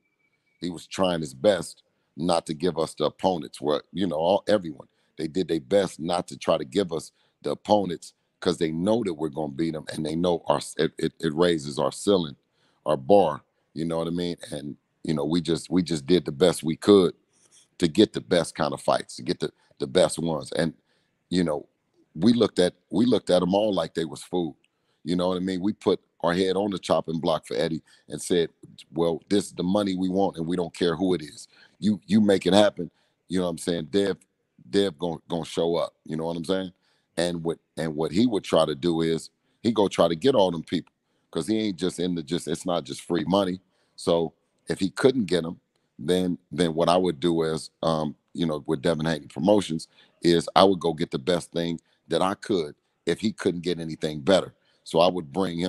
He was trying his best not to give us the opponents, where everyone, they did their best not to try to give us the opponents, because they know that we're going to beat them, and they know it raises our ceiling, our bar. You know what I mean? And we just did the best we could to get the best kind of fights, to get the best ones. And you know, we looked at them all like they was food. You know what I mean? We put our head on the chopping block for Eddie and said, "Well, this is the money we want, and we don't care who it is. You make it happen." You know what I'm saying? Dev gonna show up. You know what I'm saying? And what he would try to do is he go try to get all them people, because he ain't just it's not just free money. So if he couldn't get them, then what I would do is with Devin Haney Promotions, is I would go get the best thing that I could if he couldn't get anything better. So I would bring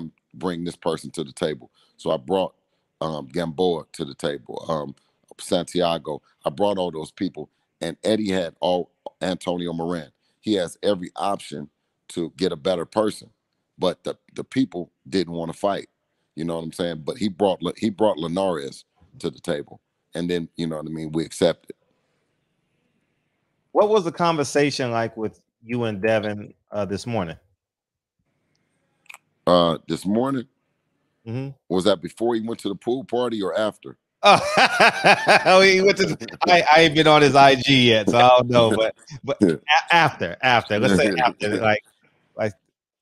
this person to the table. So I brought Gamboa to the table, Santiago. I brought all those people, and Eddie had all Antonio Moran. He has every option to get a better person, but the people didn't want to fight. You know what I'm saying? But he brought Linares to the table, and then you know what I mean, we accepted. What was the conversation like with you and Devin this morning? This morning, was that before he went to the pool party or after? Oh, he went to. I ain't been on his IG yet, so I don't know. But after, let's say after, like.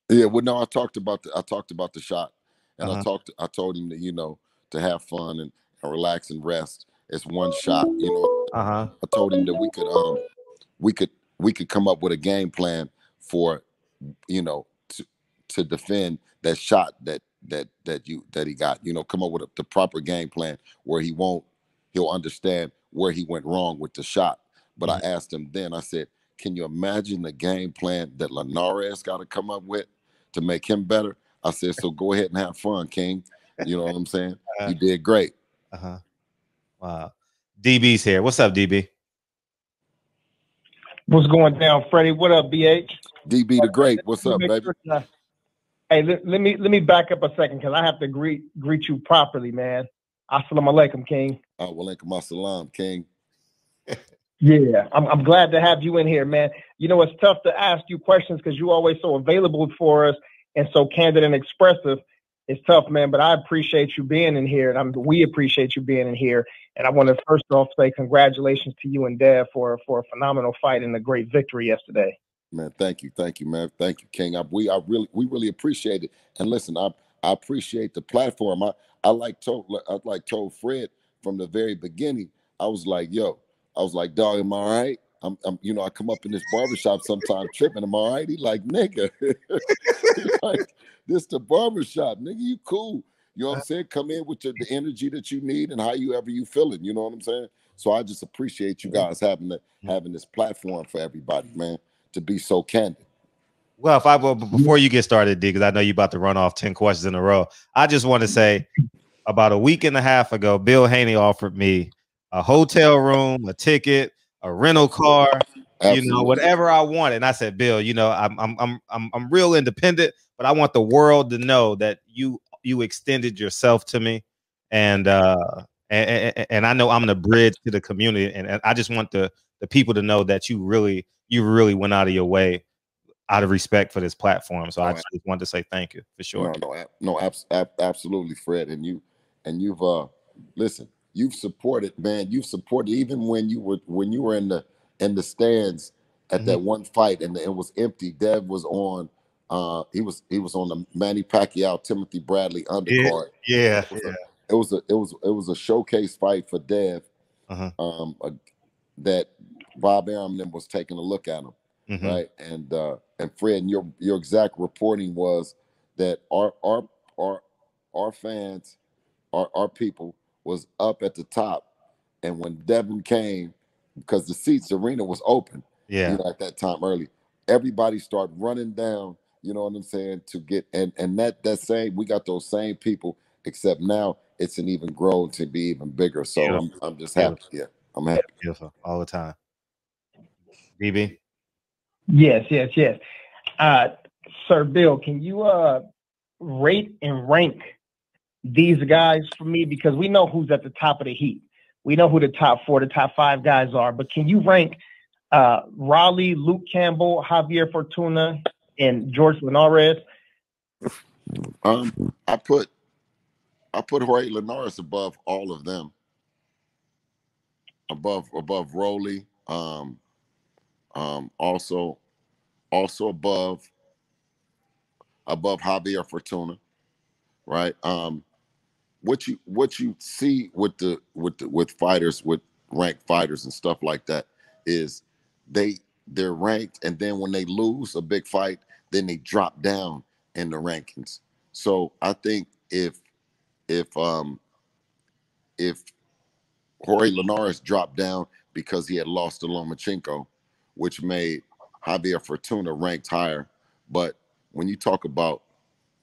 Yeah, well, no, I talked about the shot, and I told him that to have fun and relax and rest. It's one shot. I told him that we could come up with a game plan for to defend that shot that he got. Come up with the proper game plan where he'll understand where he went wrong with the shot. But I asked him then, I said, can you imagine the game plan that Linares got to come up with to make him better? I said, so go ahead and have fun, King. You know what I'm saying? You did great. Wow. DB's here. What's up, DB? What's going down, Freddie? What up, BH? DB the Great. What's up, baby? Hey, let me back up a second, because I have to greet you properly, man. Assalamu alaikum, King. Walaikum assalam, King. Yeah, I'm glad to have you in here, man. It's tough to ask you questions because you're always so available for us and so candid and expressive. It's tough, man, but I appreciate you being in here, and we appreciate you being in here. And I want to first off say congratulations to you and Dev for a phenomenal fight and a great victory yesterday. Man, thank you, man, thank you, King. We really appreciate it. And listen, I appreciate the platform. I told Fred from the very beginning. I was like, dog, am I all right? I come up in this barbershop sometime tripping. Am I all right? He like, nigga, like, this the barbershop, nigga. You cool. You know what I'm saying? Come in with the energy that you need and however you feeling. You know what I'm saying? So I just appreciate you guys having this platform for everybody, man, to be so candid. Well, before you get started, D, because I know you're about to run off 10 questions in a row, I just want to say, about a week and a half ago, Bill Haney offered me a hotel room, a ticket, a rental car, you know, whatever I wanted. And I said, Bill, you know, I'm real independent, but I want the world to know that you extended yourself to me, and I know I'm the bridge to the community, and I just want the people to know that you really went out of your way out of respect for this platform. So I just wanted to say thank you for sure. Absolutely, Fred. And you've listen, you've supported, man. You've supported even when you were in the stands at that one fight and it was empty. Dev was on. He was on the Manny Pacquiao Timothy Bradley undercard. Yeah. It was a showcase fight for Dev. That Bob Arum was taking a look at him. Right, and Fred, and your exact reporting was that our fans, our people was up at the top, and when Devin came, because the arena was open, you know, at that time early, everybody started running down. You know what I'm saying? To get and that same, we got those same people, except now it's an even grown to be even bigger. So I'm just happy. Yeah, I'm happy. Beautiful all the time. DB. Yes. Sir Bill, can you rate and rank these guys for me? Because we know who's at the top of the heap. We know who the top 4, the top 5 guys are. But can you rank Rollie, Luke Campbell, Javier Fortuna, and George Linares? I put Jorge Linares above all of them. Above Rollie. Also above Javier Fortuna, right? What you see with fighters, with ranked fighters and stuff like that, is they're ranked, and then when they lose a big fight, then they drop down in the rankings. So I think if Jorge Linares dropped down because he had lost to Lomachenko, which made Javier Fortuna ranked higher. But when you talk about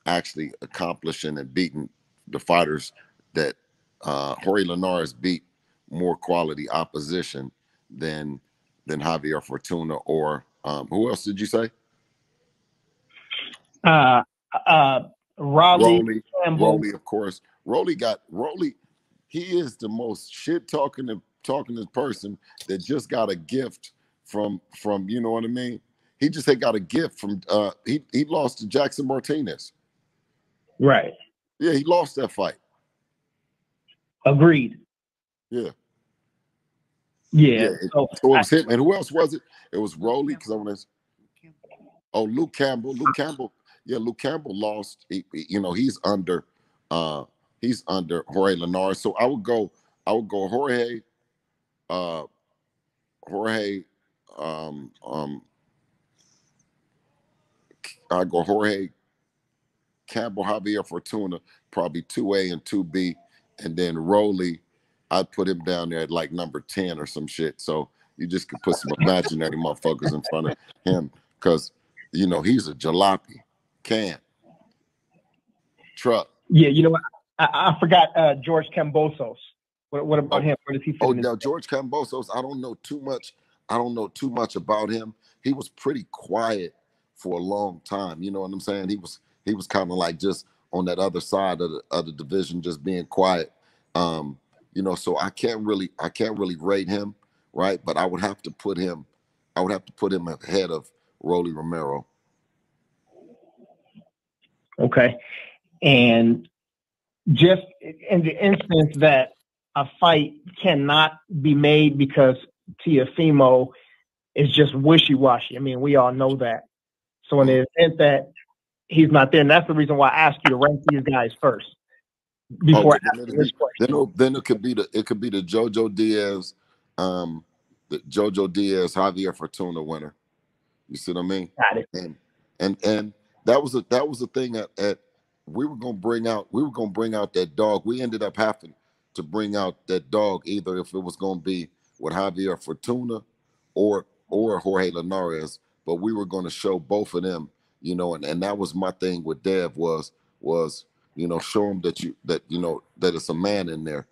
actually accomplishing and beating the fighters that Jorge Linares beat more quality opposition than Javier Fortuna, or who else did you say? Rollie, Rollie, of course. Rollie. He is the most shit talking person that just got a gift from you know what I mean. He just got a gift from he lost to Jackson Martinez. Right. Yeah, he lost that fight. Agreed. Yeah. So it was him. And who else was it? It was Rollie, because I want to. Oh, Luke Campbell. Yeah, Luke Campbell lost. He's under Jorge Linares. So I would go Jorge. I go Jorge Campbell, Javier Fortuna, probably 2A and 2B, and then Rollie, I'd put him down there at like number 10 or some shit. So you just could put some imaginary motherfuckers in front of him, because he's a jalopy truck. Yeah, you know what? I forgot George Kambosos. What about him? Where does he fit in? Now George Kambosos, I don't know too much about him. He was pretty quiet for a long time. You know what I'm saying? He was kind of like just on that other side of the division, just being quiet. So I can't really rate him, right? But I would have to put him ahead of Rollie Romero. Okay. And just in the instance that a fight cannot be made because Teofimo is just wishy-washy. I mean, we all know that. So in the event that he's not there, and that's the reason why I asked you to rank these guys first before asking this question. Then it could be the JoJo Diaz, Javier Fortuna winner. You see what I mean? Got it. And that was a thing at we were gonna bring out that dog. We ended up having to bring out that dog, either if it was gonna be with Javier Fortuna or Jorge Linares, but we were gonna show both of them, and that was my thing with Dev was show them that it's a man in there,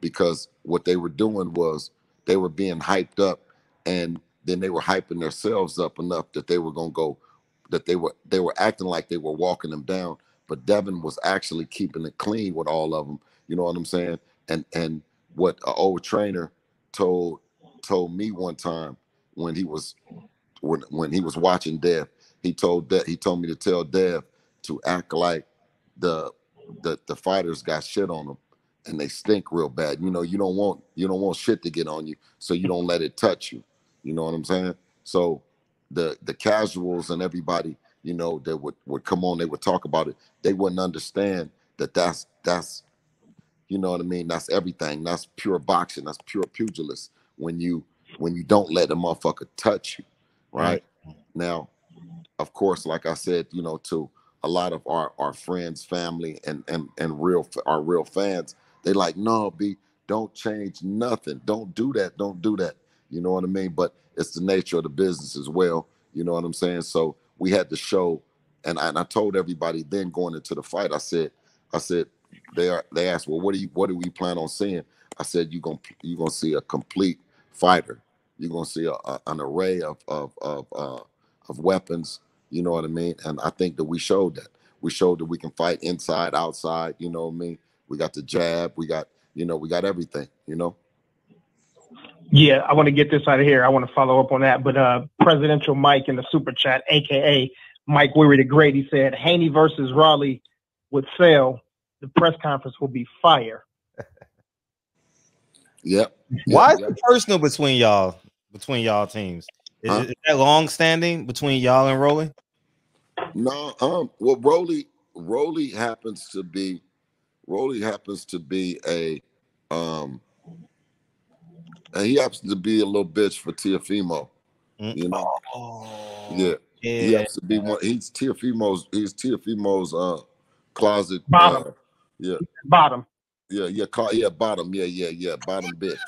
because what they were doing was they were being hyped up, and then they were hyping themselves up enough that they were gonna go, that they were acting like they were walking them down. But Devin was actually keeping it clean with all of them. You know what I'm saying? And what an old trainer told me one time when he was watching Dev, he told me to tell Dev to act like the fighters got shit on them and they stink real bad. You know, you don't want shit to get on you, so you don't let it touch you. You know what I'm saying? So the casuals and everybody, you know, that would come on, they would talk about it. They wouldn't understand that's you know what I mean? That's everything. That's pure boxing. That's pure pugilist. When you don't let the motherfucker touch you, right? Now, of course, like I said, you know, to a lot of our friends, family, and our real fans, they like, no, B, don't change nothing. Don't do that. Don't do that. You know what I mean? But it's the nature of the business as well. You know what I'm saying? So we had to show, and I told everybody then going into the fight, I said, they asked, well, what do we plan on seeing? I said, you're gonna see a complete fighter. You're gonna see an array of weapons. You know what I mean? And I think that we showed that. We showed that we can fight inside, outside. You know what I mean? We got the jab. We got everything. You know. Yeah, I want to get this out of here. I want to follow up on that. But Presidential Mike in the super chat, aka Mike Weary the Great, he said Haney versus Rollie would sell. The press conference will be fire. Yep. Why is it personal between y'all teams? Is that long standing between y'all and Rollie? No, well, Rollie happens to be a and he happens to be a little bitch for Teofimo. You know? Yeah. He happens to be one. He's Teofimo's closet bottom. Bottom. Yeah, bottom. Yeah, bottom bitch.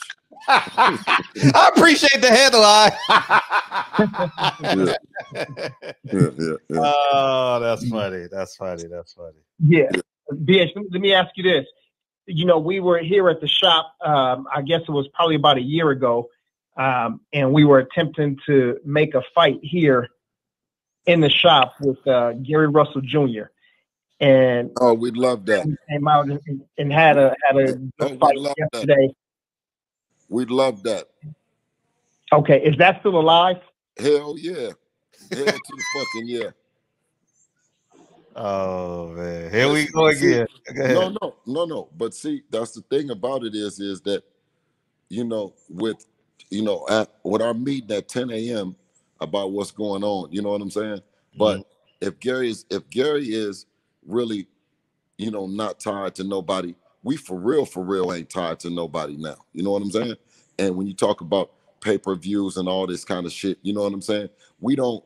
I appreciate the headline. Yeah. Oh, that's funny. That's funny. Yeah. BH, let me ask you this. You know, we were here at the shop, I guess it was probably about a year ago, and we were attempting to make a fight here in the shop with Gary Russell Jr. And we'd love that. We came out and had a fight yesterday. We'd love that. Okay, is that still alive? Hell yeah. Hell to the fucking yeah. Oh man, here we go again. No. But see, that's the thing about it is that, you know, with our meeting at 10 a.m. about what's going on, you know what I'm saying? But if Gary is really, you know, not tied to nobody, we for real ain't tied to nobody now. You know what I'm saying? And when you talk about pay-per-views and all this kind of shit, you know what I'm saying? We don't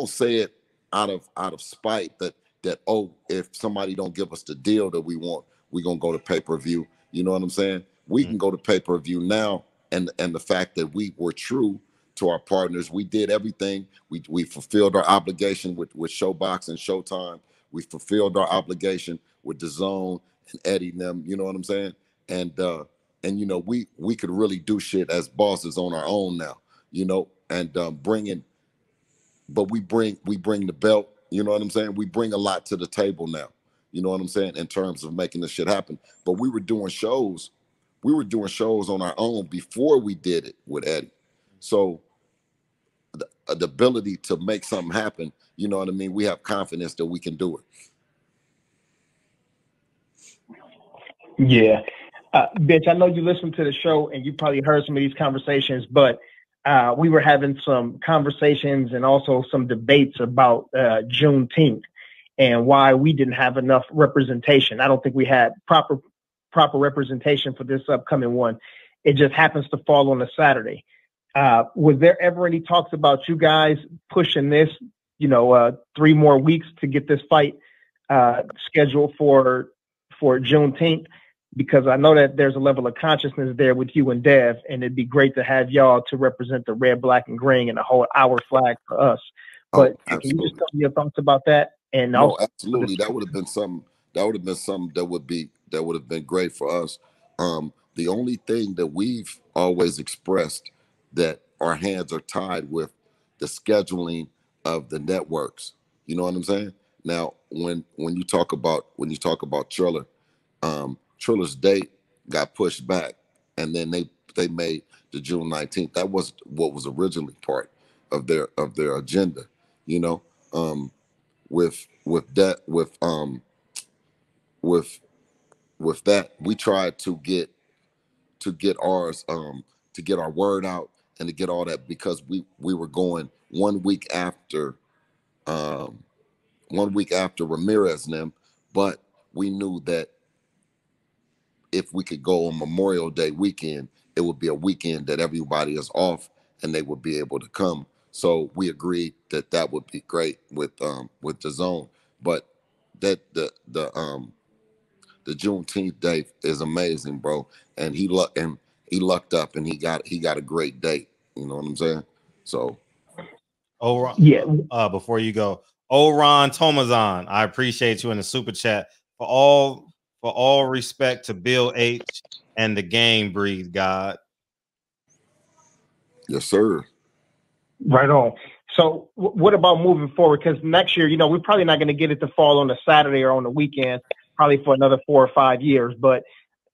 say it out of spite that oh, if somebody don't give us the deal that we want, we're gonna go to pay-per-view. You know what I'm saying? We can go to pay-per-view now, and the fact that we were true to our partners, we did everything. We fulfilled our obligation with Showbox and Showtime. We fulfilled our obligation with DAZN and Eddie and them. You know what I'm saying? And you know, we could really do shit as bosses on our own now. You know, and but we bring the belt. You know what I'm saying? We bring a lot to the table now. You know what I'm saying? In terms of making this shit happen. But we were doing shows. We were doing shows on our own before we did it with Eddie. So the ability to make something happen, you know what I mean? We have confidence that we can do it. Yeah. Bitch, I know you listen to the show and you probably heard some of these conversations, but we were having some conversations and also some debates about Juneteenth and why we didn't have enough representation. I don't think we had proper representation for this upcoming one. It just happens to fall on a Saturday. Was there ever any talks about you guys pushing this, 3 more weeks to get this fight scheduled for Juneteenth? Because I know that there's a level of consciousness there with you and Dev, and it'd be great to have y'all to represent the red, black, and green and the whole our flag for us. But can you just tell me your thoughts about that? And no, absolutely, that would have been something. That would have been something that would have been great for us. The only thing that we've always expressed that our hands are tied with the scheduling of the networks. You know what I'm saying? Now, when you talk about Triller, Triller's date got pushed back, and then they made the June 19th. That was what was originally part of their agenda. You know, with that with that, we tried to get ours, to get our word out and to get all that, because we were going 1 week after, 1 week after Ramirez and them, but we knew that if we could go on Memorial Day weekend, it would be a weekend that everybody is off and they would be able to come. So we agreed that that would be great with DAZN, but that the Juneteenth day is amazing, bro. And he lucked up, and he got a great date. You know what I'm saying? So, yeah. Before you go, Ron Tomazon, I appreciate you in the super chat. For all respect to Bill H and the game, breathe God. Yes, sir. Right on. So what about moving forward? Because next year, we're probably not going to get it to fall on a Saturday or on the weekend, probably for another 4 or 5 years. But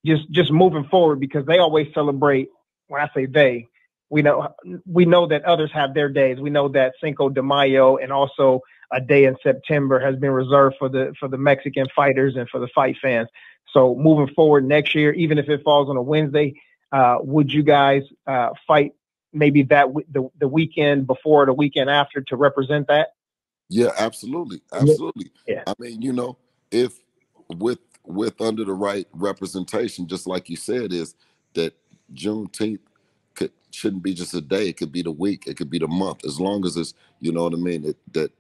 just moving forward, because they always celebrate. When I say they, we know that others have their days. We know that Cinco de Mayo and also a day in September has been reserved for the Mexican fighters and for the fight fans. So moving forward next year, even if it falls on a Wednesday, would you guys fight maybe the weekend before or the weekend after to represent that? Yeah, absolutely. Yeah. I mean, if with under the right representation, just like you said, is that Juneteenth shouldn't be just a day. It could be the week. It could be the month. As long as it's, you know what I mean, that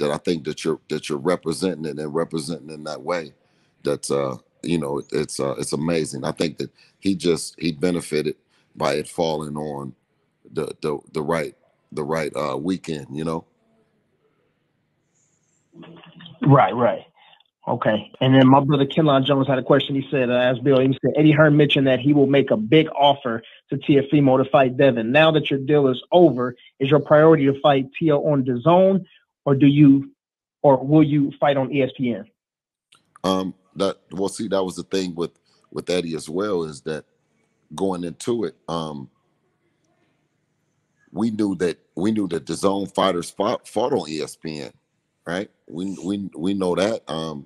I think that you're representing it and representing in that way. That's it's amazing. I think that he benefited by it falling on the right weekend. Right. Okay. And then my brother Kenlon Jones had a question. He said, as Bill, he said, Eddie Hearn mentioned that he will make a big offer to Teofimo to fight Devin. Now that your deal is over, is your priority to fight Teo on DAZN, or will you fight on ESPN? That was the thing with Eddie as well, is that going into it, we knew that the zone fighters fought on ESPN, right? We know that.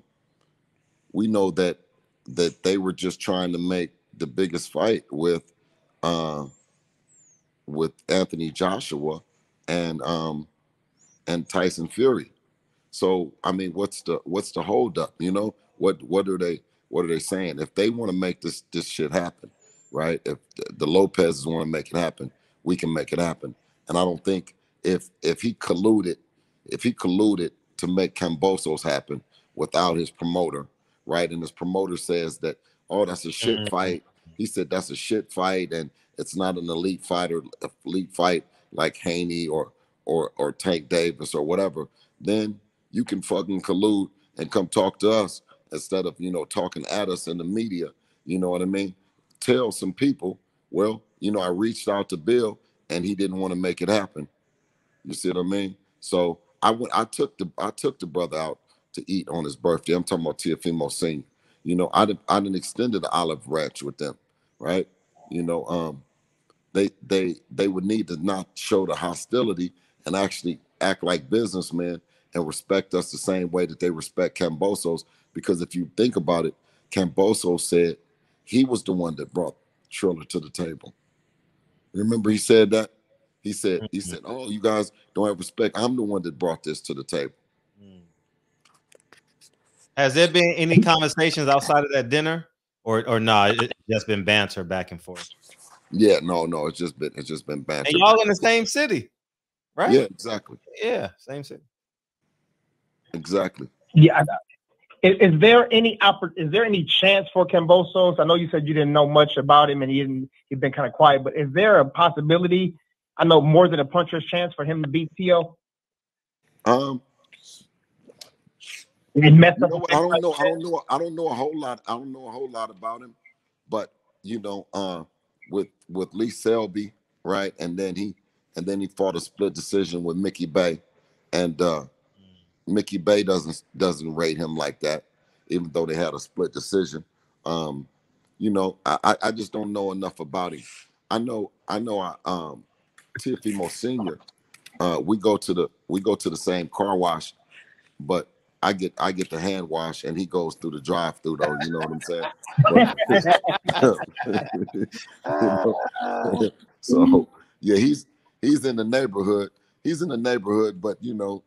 We know that they were just trying to make the biggest fight with Anthony Joshua and Tyson Fury. So I mean, what's the holdup? What are they saying? If they want to make this shit happen, right? If the Lopez's want to make it happen, we can make it happen. And I don't think if he colluded to make Kambosos happen without his promoter, right? And his promoter says that, oh, that's a shit fight. He said that's a shit fight, and it's not an elite fight like Haney or Tank Davis or whatever. Then you can fucking collude and come talk to us instead of, talking at us in the media. You know what I mean? Tell some people, well, I reached out to Bill and he didn't want to make it happen. You see what I mean? So I took the brother out to eat on his birthday. I'm talking about Teofimo Sr. I didn't extended the olive branch with them, right? They would need to not show the hostility and actually act like businessmen and respect us the same way that they respect Kambosos. Because if you think about it, Kambosos said he was the one that brought Triller to the table. Remember he said that? He said, oh, you guys don't have respect. I'm the one that brought this to the table. Has there been any conversations outside of that dinner? Or no, it's just been banter back and forth? Yeah, no, it's just been banter. And y'all in the same city, right? Yeah, exactly. Yeah, same city. Exactly. Yeah. Is there any chance for Kambosos? I know you said you didn't know much about him and he'd been kind of quiet, but is there a possibility? I know more than a puncher's chance for him to beat Teo. I don't know a whole lot. I don't know a whole lot about him, but with Lee Selby, right? And then and then he fought a split decision with Mickey Bay, and Mickey Bay doesn't rate him like that, even though they had a split decision. You know, I just don't know enough about him. I know Teofimo Senior. We go to the same car wash, but I get the hand wash, and he goes through the drive-through though. You know what I'm saying? But, you know, so yeah, he's in the neighborhood. He's in the neighborhood, but you know,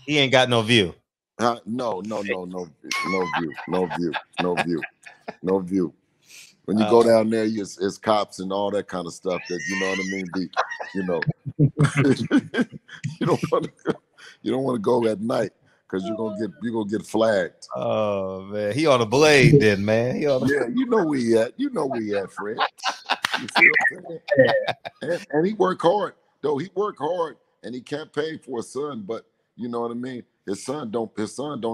he ain't got no view. No view. When you go down there, it's cops and all that kind of stuff. That, you know what I mean? You don't want to go at night, because you're gonna get flagged. Oh man, he on a blade then, man. Yeah, you know where he at. You know where he at, Fred. You see what I'm saying? And he worked hard, though. He worked hard, and he campaigned for his son. But you know what I mean? His son don't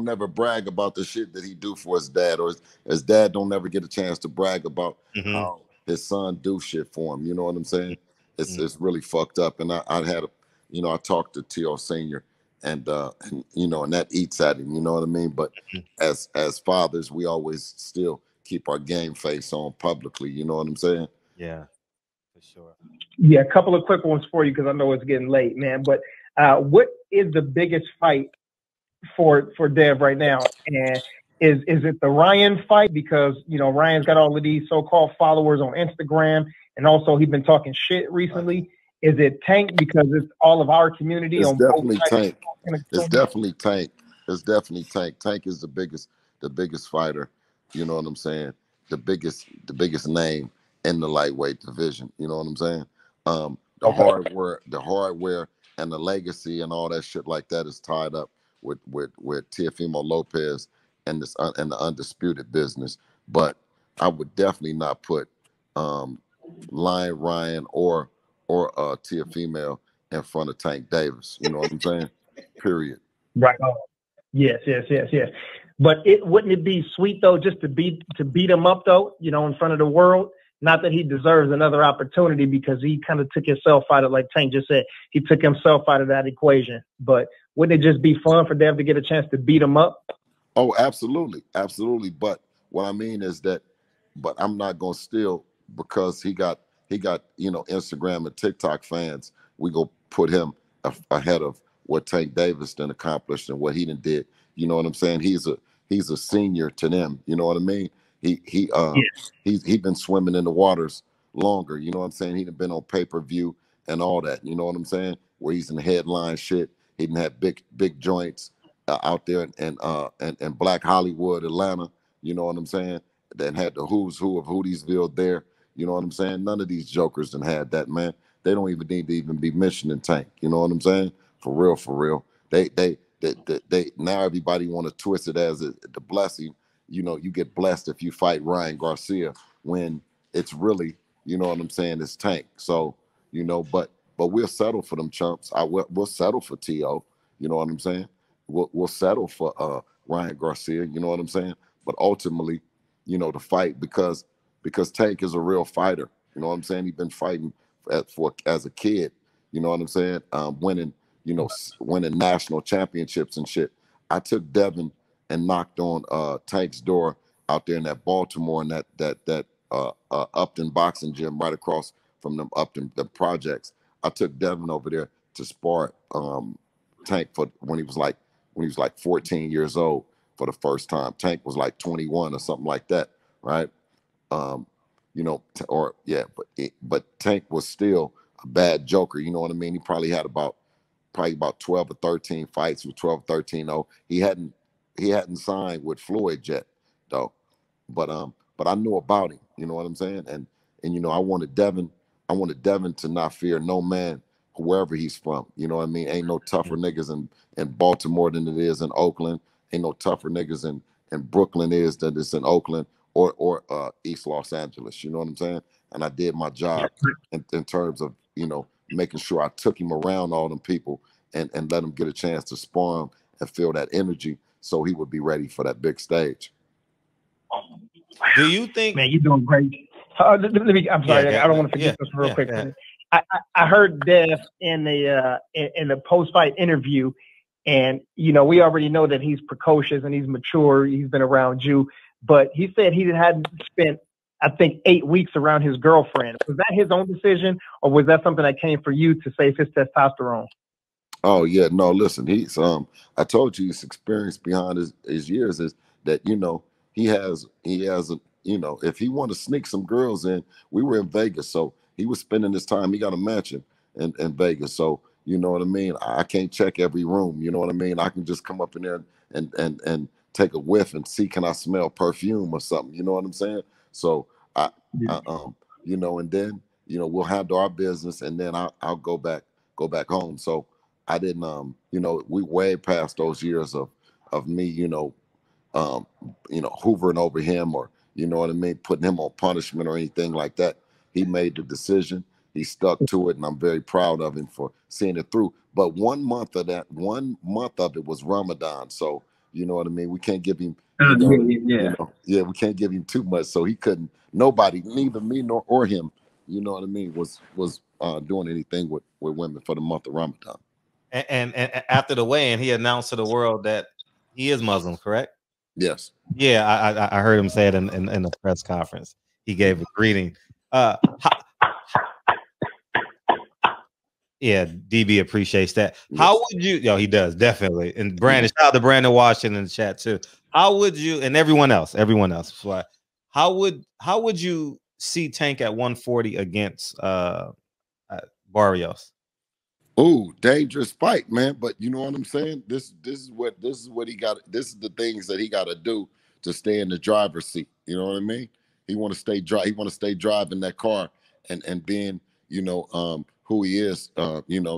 never brag about the shit that he do for his dad, or his dad don't never get a chance to brag about how his son do shit for him. You know what I'm saying? It's really fucked up. And I had I talked to T.O. Senior, and you know, and that eats at him. You know what I mean? But as fathers, we always still keep our game face on publicly. You know what I'm saying? Yeah, for sure. Yeah, a couple of quick ones for you, because I know it's getting late, man. But what is the biggest fight for Dev right now? And is it the Ryan fight? Because, you know, Ryan's got all of these so-called followers on Instagram, and also he's been talking shit recently. Is it Tank, because it's all of our community? It's on definitely both Tank. It's definitely Tank. It's definitely Tank. Tank is the biggest fighter. You know what I'm saying? The biggest name in the lightweight division. You know what I'm saying? The hardware and the legacy and all that shit like that is tied up with Teofimo Lopez and the undisputed business. But I would definitely not put Lion Ryan or Teofimo in front of Tank Davis. You know what I'm saying? Period. Right on. Yes. But wouldn't it be sweet though, just to beat him up though, you know, in front of the world? Not that he deserves another opportunity, because he kind of took himself out of, like Tank just said, he took himself out of that equation. But wouldn't it just be fun for Dev to get a chance to beat him up? Oh, absolutely. But what I mean is that, but I'm not gonna steal, because he got you know, Instagram and TikTok fans. We go put him ahead of what Tank Davis done accomplished and what he done did. You know what I'm saying? He's a senior to them. You know what I mean? He's been swimming in the waters longer. You know what I'm saying? He done been on pay-per-view and all that. You know what I'm saying? Where he's in the headline shit. He done had big joints out there in Black Hollywood, Atlanta. You know what I'm saying? Then had the who's who of Hoodiesville there. You know what I'm saying? None of these jokers done had that, man. They don't even need to even be mentioning Tank. You know what I'm saying? For real. They now everybody want to twist it as the blessing. You know, you get blessed if you fight Ryan Garcia, when it's really, you know what I'm saying, it's Tank. So, you know, but we'll settle for them chumps. We'll settle for T.O. You know what I'm saying? We'll settle for Ryan Garcia. You know what I'm saying? But ultimately, you know, the fight, because Tank is a real fighter. You know what I'm saying? He's been fighting as a kid. You know what I'm saying? Winning national championships and shit. I took Devin and knocked on Tank's door out there in that Baltimore, and that Upton boxing gym right across from them Upton the projects. I took Devin over there to spar Tank for when he was like 14 years old for the first time. Tank was like 21 or something like that, right? You know, but Tank was still a bad joker. You know what I mean? He probably had about 12 or 13 fights with 12-13-0. He hadn't signed with Floyd yet, though. But I knew about him. You know what I'm saying? And you know, I wanted Devin to not fear no man, wherever he's from. You know what I mean? Ain't no tougher niggas in Baltimore than it is in Oakland. Ain't no tougher niggas in Brooklyn than it's in Oakland or East Los Angeles. You know what I'm saying? And I did my job in terms of, you know, making sure I took him around all them people and let him get a chance to spar him and feel that energy, so he would be ready for that big stage. Do you think, man, you're doing great? I'm sorry, I don't want to forget this real quick. I heard Dev in the post fight interview, and we already know that he's precocious and he's mature. He's been around you, but he said he hadn't spent, I think, 8 weeks around his girlfriend. Was that his own decision, or was that something that came for you to save his testosterone? Oh yeah, no, listen, he's I told you his experience behind his years is that he has a if he want to sneak some girls in, we were in Vegas, so he was spending his time. He got a mansion in Vegas, so you know what I mean. I can't check every room, you know what I mean. I can just come up in there and take a whiff and see, can I smell perfume or something, you know what I'm saying? So and then we'll handle our business, and then I'll go back home. So I didn't we way past those years of me hoovering over him, or you know what I mean, putting him on punishment or anything like that. He made the decision, he stuck to it, and I'm very proud of him for seeing it through. But 1 month of it was Ramadan, so you know what I mean, we can't give him we can't give him too much, so he couldn't, nobody, neither me or him, you know what I mean, was doing anything with women for the month of Ramadan. And after the weigh-in, he announced to the world that he is Muslim, correct? Yes. Yeah, I heard him say it in the press conference. He gave a greeting. Yeah, DB appreciates that. Yes. How would you? He does, definitely. And Brandon, shout out to Brandon Washington in the chat too. How would you, and everyone else? How would you see Tank at 140 against Barrios? Oh, dangerous fight, man. But you know what I'm saying? This is what he got. This is the things that he got to do to stay in the driver's seat. You know what I mean? He want to stay driving that car and being, who he is,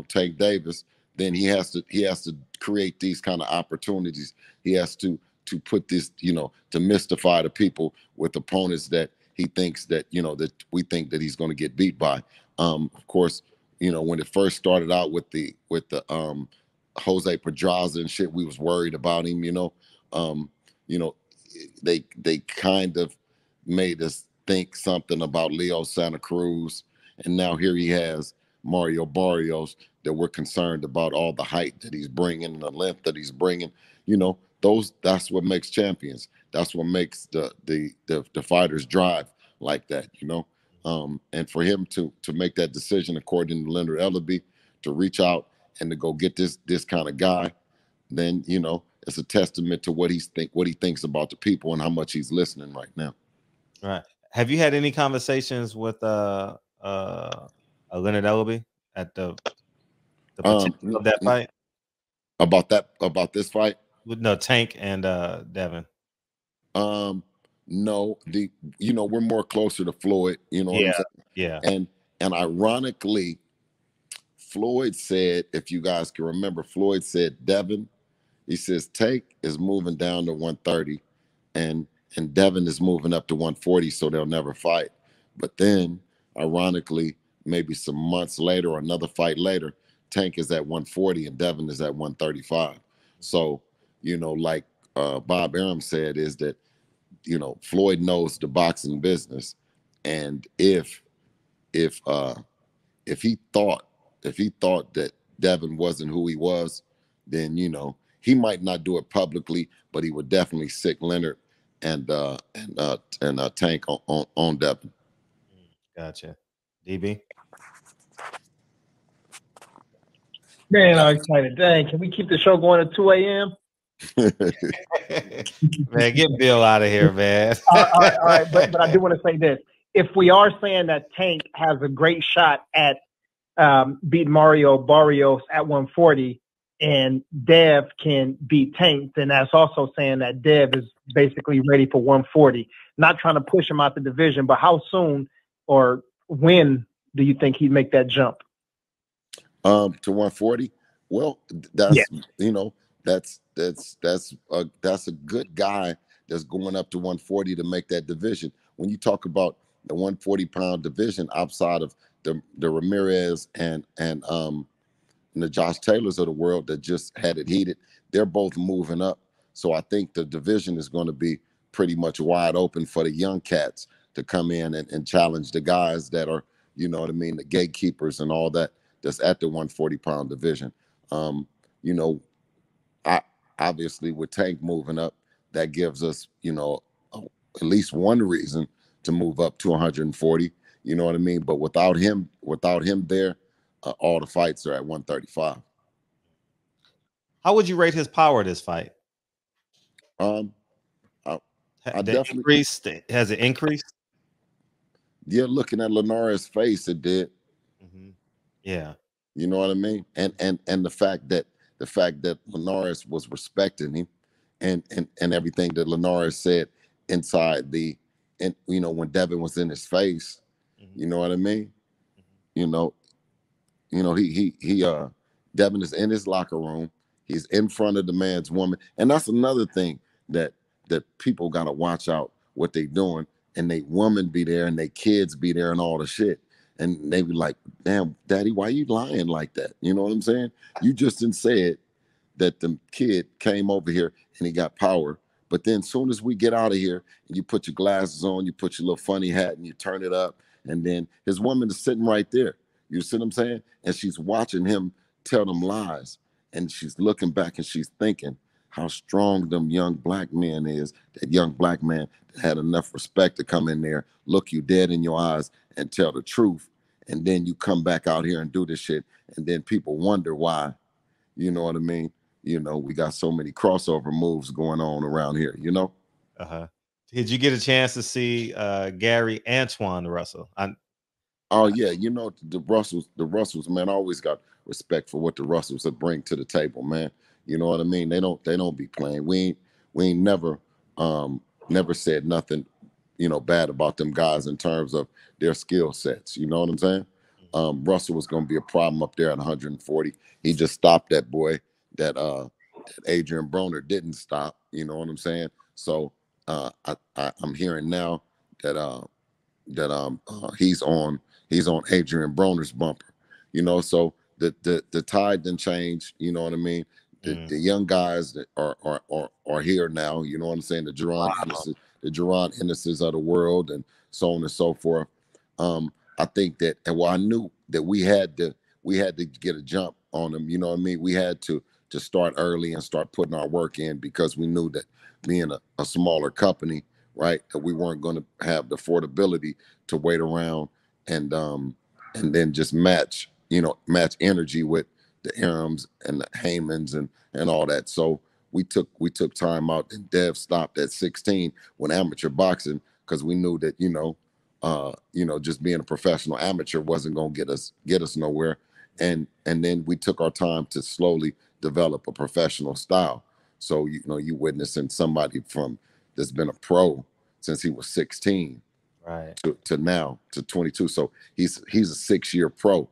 Tank Davis. Then he has to create these kind of opportunities. He has to put this, to mystify the people with opponents that he thinks that, that we think that he's going to get beat by. Of course, when it first started out with the Jose Pedraza and shit, we was worried about him. They kind of made us think something about Leo Santa Cruz, and now here he has Mario Barrios that we're concerned about, all the height that he's bringing and the length that he's bringing. That's what makes champions. That's what makes the fighters drive like that. And for him to make that decision, according to Leonard Ellaby, to reach out and to go get this kind of guy, then it's a testament to what he thinks about the people and how much he's listening right now. Right. Have you had any conversations with Leonard Ellaby at the potential of that fight? About this fight? No, Tank and Devin. No, we're more closer to Floyd, what I'm saying? Yeah. And ironically, Floyd said, if you guys can remember, Floyd said, Devin, he says, Tank is moving down to 130 and Devin is moving up to 140, so they'll never fight. But then, ironically, maybe some months later or another fight later, Tank is at 140 and Devin is at 135. So, like Bob Arum said, is that Floyd knows the boxing business, and if he thought that Devin wasn't who he was, then he might not do it publicly, but he would definitely sick Leonard and Tank on Devin. Gotcha. DB. Man, I'm excited. Dang, can we keep the show going at 2 a.m.? Man, get Bill out of here, man. All right. But I do want to say this. If we are saying that Tank has a great shot at beating Mario Barrios at 140 and Dev can beat Tank, then that's also saying that Dev is basically ready for 140. Not trying to push him out the division, but how soon or when do you think he'd make that jump? To 140? Well, that's that's a good guy that's going up to 140 to make that division. When you talk about the 140-pound division outside of the Ramirez and the Josh Taylors of the world that just had it heated, they're both moving up. So I think the division is going to be pretty much wide open for the young cats to come in and challenge the guys that are you know what I mean, the gatekeepers and all that that's at the 140-pound division. You know, I obviously with Tank moving up, that gives us, you know, at least one reason to move up to 140. You know what I mean? But without him there, all the fights are at 135. How would you rate his power this fight? Um, I, I The definitely, increase has it increased? yeah. Looking at Linares' face, it did. Yeah. You know what I mean? And the fact that Linares was respecting him, and everything that Linares said inside and you know when Devin was in his face, you know what I mean? You know, he Devin is in his locker room. He's in front of the man's woman, and that's another thing that people gotta watch out what they doing, and they woman be there and they kids be there and all the shit, and they be like, "Damn, daddy, why you lying like that?" You know what I'm saying? You just didn't say it that the kid came over here and he got power. But then soon as we get out of here and you put your glasses on, you put your little funny hat and you turn it up, and then his woman is sitting right there. You see what I'm saying? And she's watching him tell them lies. And she's looking back and she's thinking how strong them young black men is. That young black man that had enough respect to come in there, look you dead in your eyes and tell the truth. And then you come back out here and do this shit. And then people wonder why. You know what I mean? You know, we got so many crossover moves going on around here, you know? Did you get a chance to see Gary Antoine Russell? Oh yeah, you know the Russells, man. I always got respect for what the Russells would bring to the table, man. You know what I mean? They don't be playing. We ain't never said nothing, you know, bad about them guys in terms of their skill sets. You know what I'm saying? Russell was going to be a problem up there at 140. He just stopped that boy that Adrian Broner didn't stop. You know what I'm saying? So I'm hearing now that he's on Adrian Broner's bumper. You know, so the tide didn't change. You know what I mean? The young guys that are here now. You know what I'm saying? The Jerron Ennises of the world, and so on and so forth. I think that, and well, I knew that we had to get a jump on them. You know what I mean? We had to start early and start putting our work in because we knew that being a smaller company, right, that we weren't going to have the affordability to wait around and then just match energy with the Arams and the Haymans and all that. So we took time out, and Dev stopped at 16 when amateur boxing because we knew that just being a professional amateur wasn't going to get us nowhere. And then we took our time to slowly develop a professional style. So you witnessing somebody that's been a pro since he was 16 right to now to 22. So he's a 6-year pro,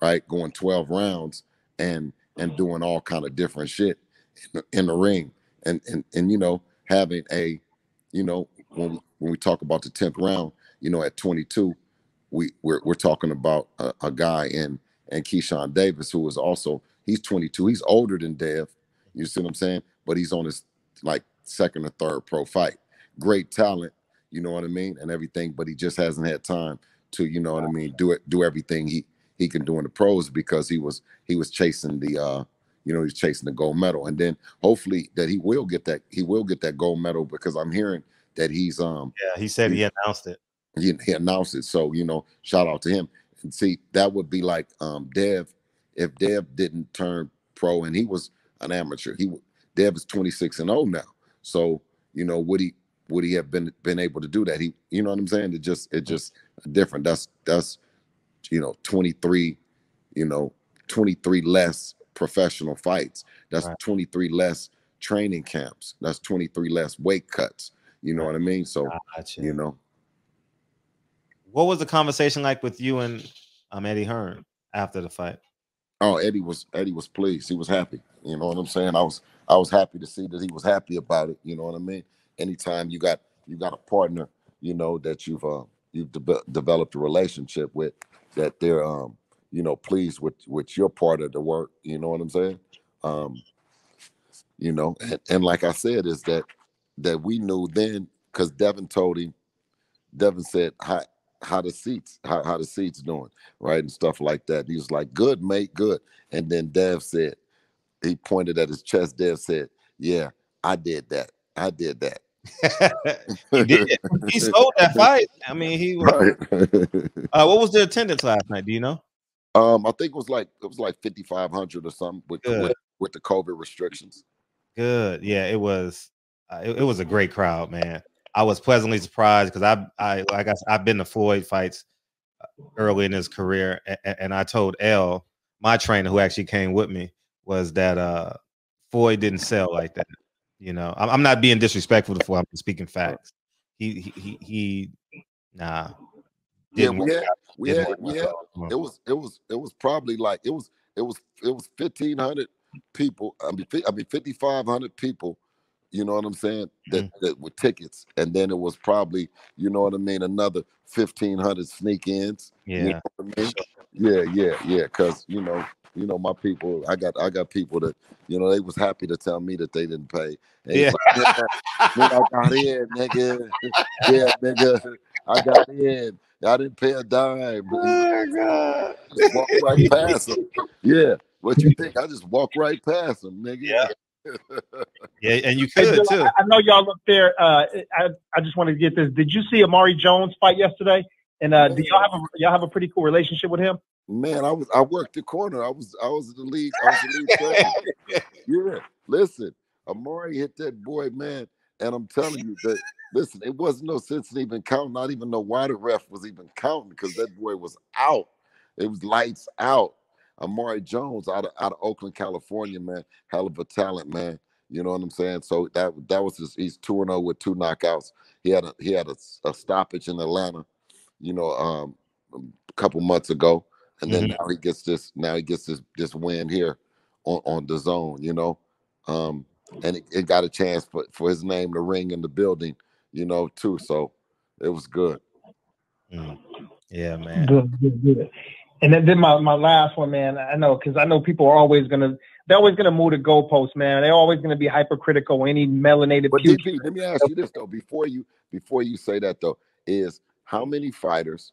right? Going 12 rounds and doing all kind of different shit in the ring. And having when we talk about the 10th round, at 22, we're talking about a guy in Keyshawn Davis who is also, he's 22. He's older than Dev. You see what I'm saying? But he's on his like second or third pro fight. Great talent, you know what I mean, and everything. But he just hasn't had time to, you know what I mean, do everything he can do in the pros because he was chasing he's chasing the gold medal. And then hopefully that he will get that gold medal because I'm hearing that he said he announced it. he announced it. So, shout out to him. And see, that would be like Dev, if Dev didn't turn pro and he was an amateur, Dev is 26-0 now. So, would he have been able to do that? You know what I'm saying? It just different. That's 23, 23 less professional fights. That's Right. 23 less training camps. That's 23 less weight cuts. You know what I mean? So, Gotcha. What was the conversation like with you and Eddie Hearn after the fight? Oh, Eddie was pleased. He was happy. You know what I'm saying? I was happy to see that he was happy about it. You know what I mean? Anytime you got a partner, that you've developed a relationship with, that they're pleased with your part of the work. You know what I'm saying? And like I said, is that we knew then because Devin said, hi. how the seats doing, right, and stuff like that. And he was like, "Good, mate, good." And then Dev said, he pointed at his chest. Dev said, "Yeah, I did that. I did that." He did. He sold that fight. I mean, he was. Right. What was the attendance last night? Do you know? I think it was like 5,500 or something with Good. with the COVID restrictions. Good. Yeah, it was. It was a great crowd, man. I was pleasantly surprised because I've been to Floyd fights early in his career, and I told L, my trainer who actually came with me, was that Floyd didn't sell like that. You know, I'm not being disrespectful to Floyd. I'm speaking facts. He nah. Yeah, Didn't we had it was probably like it was 1,500 people. I mean 5,500 people. You know what I'm saying? That with tickets, and then it was probably, you know what I mean, another 1,500 sneak-ins. Yeah, you know what I mean? Yeah. Because you know my people. I got people that, you know, they was happy to tell me that they didn't pay. And yeah. like, nigga, I got in, nigga. Yeah, nigga, I got in. I didn't pay a dime. Oh God. Just walk right past them. Yeah. What you think? I just walk right past them, nigga. Yeah. Yeah, and you could too. I know y'all up there. I just want to get this. Did you see Amari Jones fight yesterday? And do y'all have a pretty cool relationship with him? Man, I worked the corner. I was the lead. I was the lead trainer. Yeah. Listen, Amari hit that boy, man, and I'm telling you that. Listen, it wasn't no sense in even counting. Not even know why the ref was even counting, because that boy was out. It was lights out. Amari Jones out of Oakland, California, man, hell of a talent, man. You know what I'm saying? So that was he's 2-0 with 2 knockouts. He had a stoppage in Atlanta, you know, a couple months ago, and then now he gets this win here on DAZN, you know, and it got a chance for his name to ring in the building, you know, too. So it was good. Yeah, man. Good. And then my last one, man. I know, because I know people are always gonna move the goalposts, man. They're always gonna be hypercritical. Any melanated. But DP, let me ask you this though, before you say that though, is how many fighters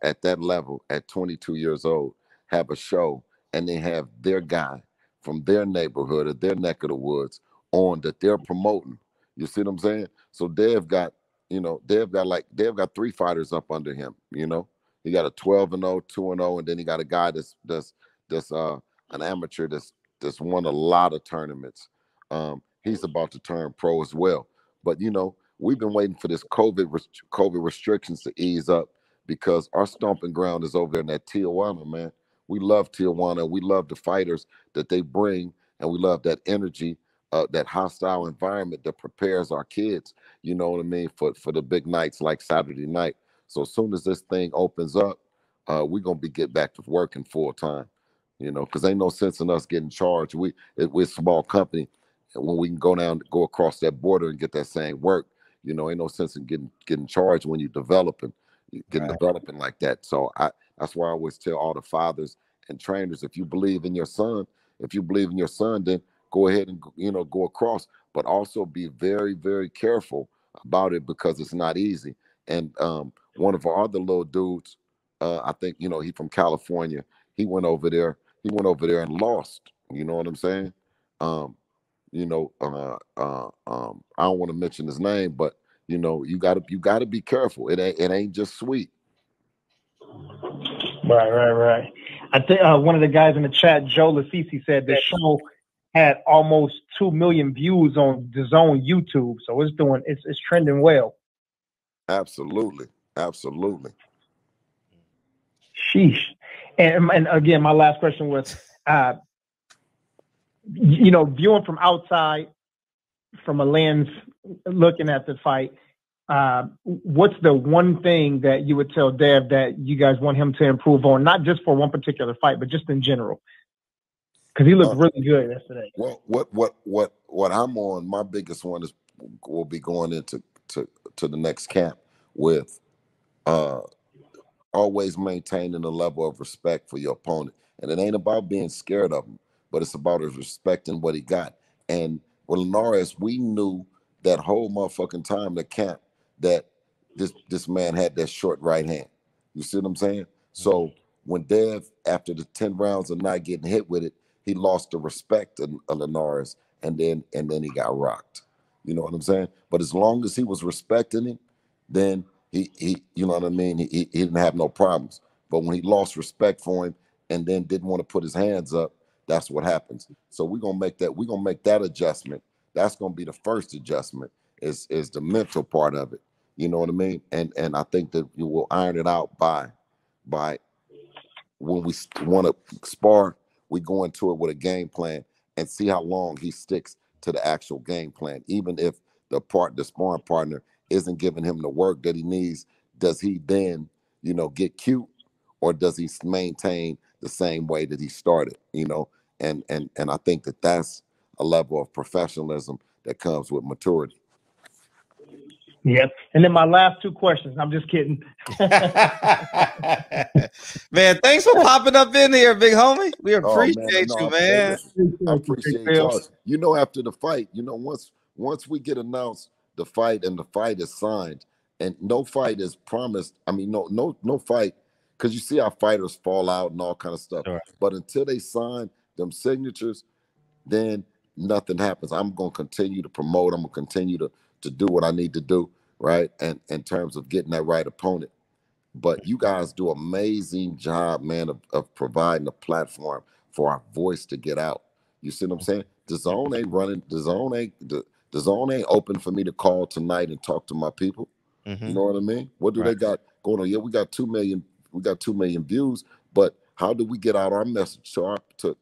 at that level at 22 years old have a show and they have their guy from their neighborhood or their neck of the woods on that they're promoting? You see what I'm saying? So they've got 3 fighters up under him, you know. He got a 12-0, 2-0, and then he got a guy that's an amateur that's won a lot of tournaments. He's about to turn pro as well. But you know, we've been waiting for this COVID restrictions to ease up, because our stomping ground is over there in that Tijuana, man. We love Tijuana. We love the fighters that they bring, and we love that energy, that hostile environment that prepares our kids. You know what I mean, for the big nights like Saturday night. So as soon as this thing opens up, we're gonna get back to working full time, you know, because ain't no sense in us getting charged. We're a small company, and when we can go across that border and get that same work, you know, ain't no sense in getting charged when you're developing like that. So that's why I always tell all the fathers and trainers, if you believe in your son, then go ahead and, you know, go across, but also be very, very careful about it, because it's not easy. And one of our other little dudes, I think, you know, he from California. He went over there and lost. You know what I'm saying? You know, I don't want to mention his name, but you know, you gotta be careful. It ain't just sweet. Right. I think one of the guys in the chat, Joe Lasisi, said the show had almost 2 million views on DAZN YouTube, so it's trending well. Absolutely. Sheesh. And again, my last question was, you know, viewing from outside, from a lens, looking at the fight, what's the one thing that you would tell Dev that you guys want him to improve on, not just for one particular fight, but just in general? Because he looked really good yesterday. Well, what I'm on, my biggest one is we'll be going into the next camp with always maintaining a level of respect for your opponent. And it ain't about being scared of him, but it's about respecting what he got. And with Linares, we knew that whole motherfucking time the camp that this man had that short right hand. You see what I'm saying? So when Dev, after the 10 rounds of not getting hit with it, he lost the respect of Linares, and then he got rocked. You know what I'm saying? But as long as he was respecting him, then he you know what I mean? He didn't have no problems. But when he lost respect for him and then didn't want to put his hands up, that's what happens. So we're gonna make that adjustment. That's gonna be the first adjustment, is the mental part of it. You know what I mean? And I think that you will iron it out by when we want to spar, we go into it with a game plan and see how long he sticks to the actual game plan. Even if the sparring partner isn't giving him the work that he needs, does he then, get cute, or does he maintain the same way that he started? And I think that that's a level of professionalism that comes with maturity. Yep. And then my last 2 questions. I'm just kidding. Man, thanks for popping up in here, big homie. We appreciate you, man. I appreciate y'all. After the fight, once we get announced the fight and the fight is signed, and no fight is promised. I mean, no fight, because you see how fighters fall out and all kind of stuff. Sure. But until they sign them signatures, then nothing happens. I'm gonna continue to promote. I'm gonna continue to do what I need to do, right? And in terms of getting that right opponent. But you guys do an amazing job, man, of providing a platform for our voice to get out. You see what I'm saying? The zone ain't running. The zone ain't open for me to call tonight and talk to my people. You know what I mean? What do they got going on? Yeah, we got 2 million. We got 2 million views. But how do we get out our message to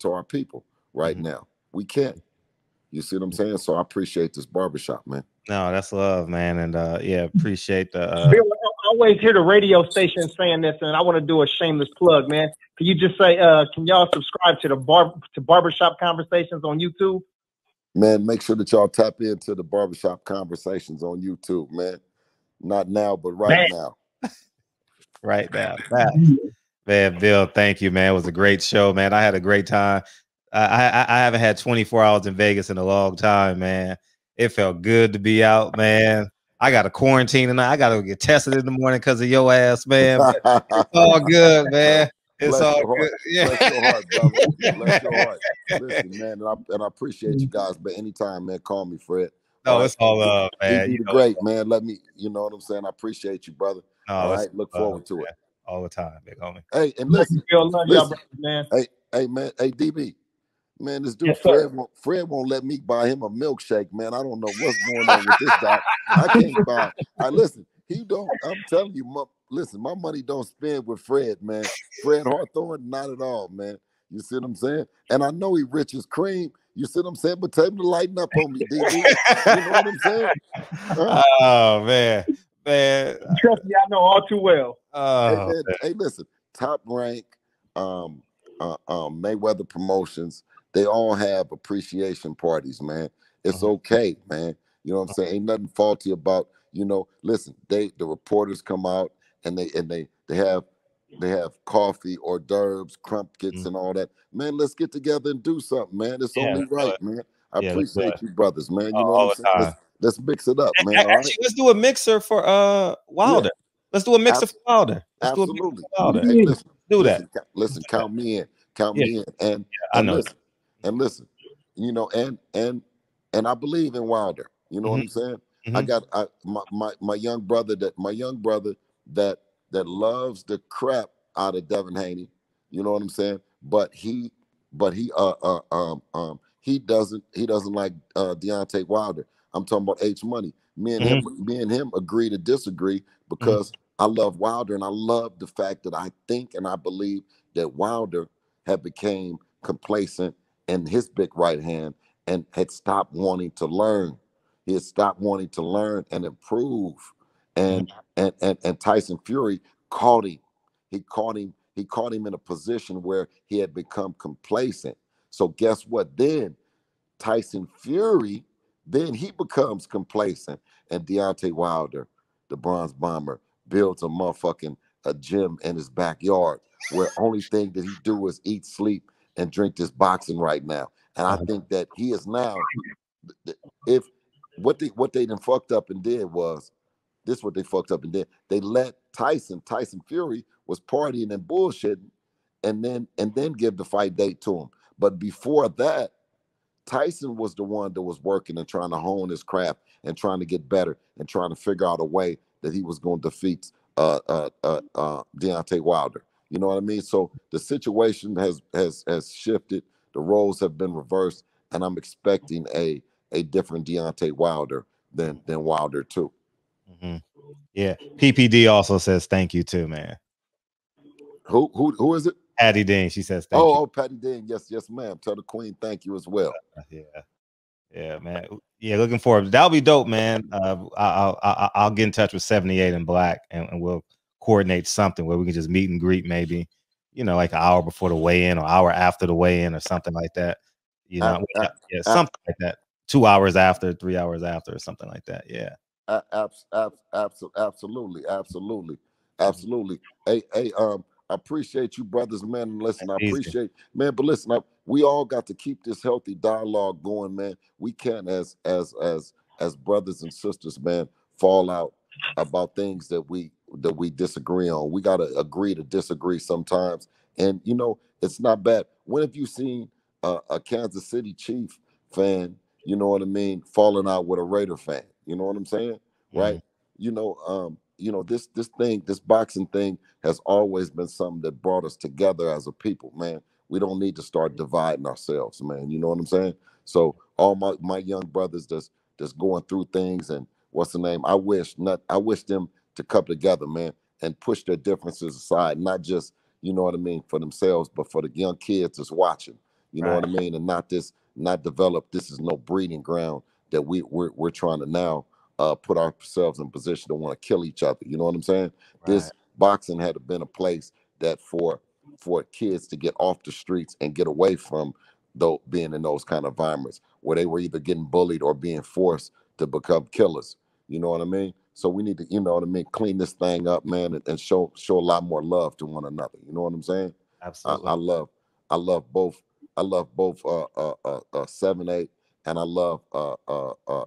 our people right now? We can't. You see what I'm saying? So I appreciate this barbershop, man. No, that's love, man. And appreciate the Bill, I always hear the radio station saying this, and I want to do a shameless plug, man. Can you just say, can y'all subscribe to the Barbershop Conversations on YouTube? Man, make sure that y'all tap into the Barbershop Conversations on YouTube, man. Not now, but right now. Right now. Man, Bill, thank you, man. It was a great show, man. I had a great time. I haven't had 24 hours in Vegas in a long time, man. It felt good to be out, man. I got a quarantine tonight. I got to get tested in the morning because of your ass, man. It's all good, man. It's all good. Yeah. Bless your heart, brother. Bless your heart. Listen, man, and I appreciate you guys. But anytime, man, call me, Fred. No, it's all love, man. You great, man. Let me, you know what I'm saying? I appreciate you, brother. All right, look forward to it. All the time, big homie. Hey, and listen, man. Hey, man. Hey, DB. Man, this dude Fred won't let me buy him a milkshake, man. I don't know what's going on with this guy. I can't buy. Listen, he don't. I'm telling you, listen, my money don't spend with Fred, man. Fred Hawthorne, not at all, man. You see what I'm saying? And I know he rich as cream. You see what I'm saying? But tell him to lighten up on me, DB. You know what I'm saying? Oh man. Trust me, I know all too well. Hey, listen, Top Rank, Mayweather Promotions. They all have appreciation parties, man. It's okay, man. You know what I'm saying? Ain't nothing faulty about, listen, the reporters come out and they have coffee, hors d'oeuvres, crumpets and all that. Man, let's get together and do something, man. It's only right, man. I appreciate you brothers, man. You know what I'm saying? Let's mix it up, man. Actually, let's do a mixer for Wilder. Yeah. Let's do a mixer for Wilder. Absolutely. Hey, listen, count me in. Count me in. And I know. Listen, and I believe in Wilder. You know what I'm saying? I got my young brother that loves the crap out of Devin Haney. You know what I'm saying? But he doesn't like Deontay Wilder. I'm talking about H Money. Me and him agree to disagree because I love Wilder, and I love the fact that I think and I believe that Wilder had became complacent in his big right hand and had stopped wanting to learn. He had stopped wanting to learn and improve. And Tyson Fury caught him. He caught him in a position where he had become complacent. So guess what? Then Tyson Fury, then he becomes complacent. And Deontay Wilder, the Bronze Bomber, builds a gym in his backyard where only thing that he do is eat, sleep, and drink this boxing right now. And I think that he is now, if what they done fucked up and did was This is what they fucked up, and then they let Tyson Fury was partying and bullshitting, and then give the fight date to him. But before that, Tyson was the one that was working and trying to hone his craft and trying to get better and trying to figure out a way that he was going to defeat Deontay Wilder. You know what I mean? So the situation has shifted. The roles have been reversed, and I'm expecting a different Deontay Wilder than Wilder too. Mm-hmm. Yeah. PPD also says thank you too, man. Who is it? Patty Dean. She says thank you. Oh, Patty Dean. Yes, ma'am. Tell the queen thank you as well. Yeah, man. Yeah, looking forward. That'll be dope, man. I'll get in touch with 78 in Black, and we'll coordinate something where we can just meet and greet, maybe, you know, like an hour before the weigh-in or hour after the weigh-in or something like that. You know, yeah, something like that. 2 hours after, 3 hours after, or something like that. Yeah. Absolutely. Hey, I appreciate you, brothers, man. Listen, I appreciate, man. But listen, we all got to keep this healthy dialogue going, man. We can't, as brothers and sisters, man, fall out about things that we disagree on. We got to agree to disagree sometimes, and you know, it's not bad. When have you seen a Kansas City Chief fan, you know what I mean, falling out with a Raider fan? You know what I'm saying, right? You know, this boxing thing has always been something that brought us together as a people, man. We don't need to start dividing ourselves, man. You know what I'm saying? So all my young brothers that's going through things, and what's the name? I wish them to come together, man, and push their differences aside, not just, you know what I mean, for themselves, but for the young kids that's watching. You know what I mean? And not develop. This is no breeding ground that we're trying to now put ourselves in position to want to kill each other. You know what I'm saying? This boxing had been a place that for kids to get off the streets and get away from being in those kind of environments where they were either getting bullied or being forced to become killers. You know what I mean? So we need to, you know what I mean, clean this thing up, man, and show a lot more love to one another. You know what I'm saying? Absolutely. I love both 7-8, and I love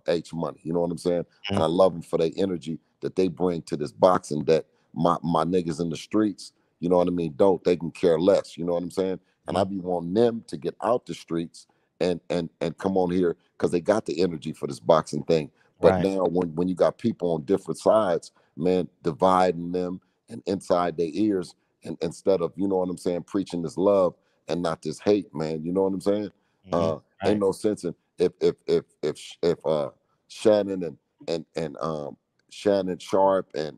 H Money. You know what I'm saying? And I love them for their energy that they bring to this boxing that my niggas in the streets, you know what I mean, they can care less. You know what I'm saying? And I be wanting them to get out the streets and come on here because they got the energy for this boxing thing. But now when you got people on different sides, man, dividing them and inside their ears, and instead of, you know what I'm saying, preaching this love and not this hate, man. You know what I'm saying? Ain't no sense in if Shannon and Shannon Sharp and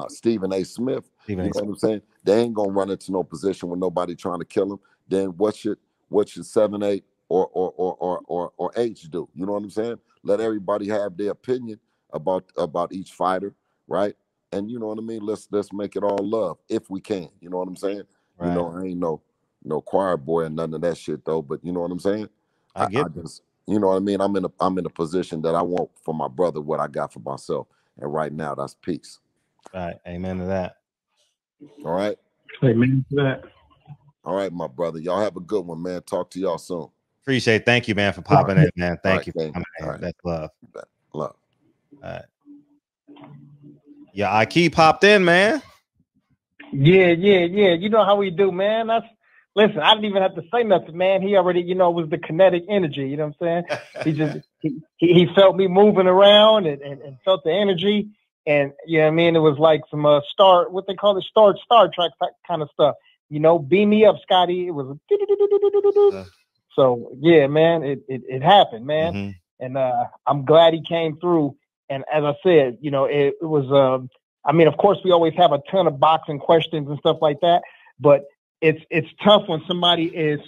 Stephen A. Smith, you know what I'm saying? They ain't gonna run into no position with nobody trying to kill them. Then what should 7-8 or H do? You know what I'm saying? Let everybody have their opinion about each fighter, right? And you know what I mean? Let's make it all love if we can. You know what I'm saying? You know, I ain't no choir boy and none of that shit though. But you know what I'm saying? I just, you know what I mean? I'm in a position that I want for my brother what I got for myself, and right now that's peace. Right. Amen to that. All right. Amen to that. All right, my brother. Y'all have a good one, man. Talk to y'all soon. Appreciate it. Thank you, man, for popping in, man. Thank you for coming in. That's love. Love. All right. Yeah, Ike popped in, man. Yeah. You know how we do, man. Listen, I didn't even have to say nothing, man. He already, you know, was the kinetic energy. You know what I'm saying? He felt me moving around and felt the energy. And you know what I mean? It was like some what they call it, Star Trek kind of stuff. You know, beam me up, Scotty. It was so yeah, man. It happened, man. And I'm glad he came through. And as I said, you know, it was I mean, of course, we always have a ton of boxing questions and stuff like that, but it's tough when somebody is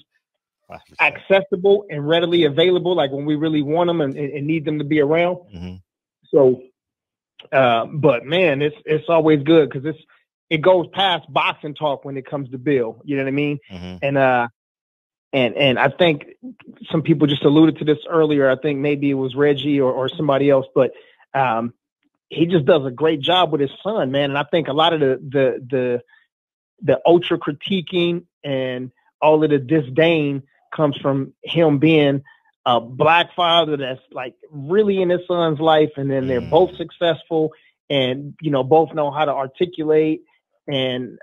accessible and readily available, like when we really want them and need them to be around. So, but man, it's always good because it goes past boxing talk when it comes to Bill. You know what I mean? And I think some people just alluded to this earlier. I think maybe it was Reggie or somebody else, but he just does a great job with his son, man. And I think a lot of the ultra critiquing and all of the disdain comes from him being a black father that's like really in his son's life, and then they're both successful, and both know how to articulate and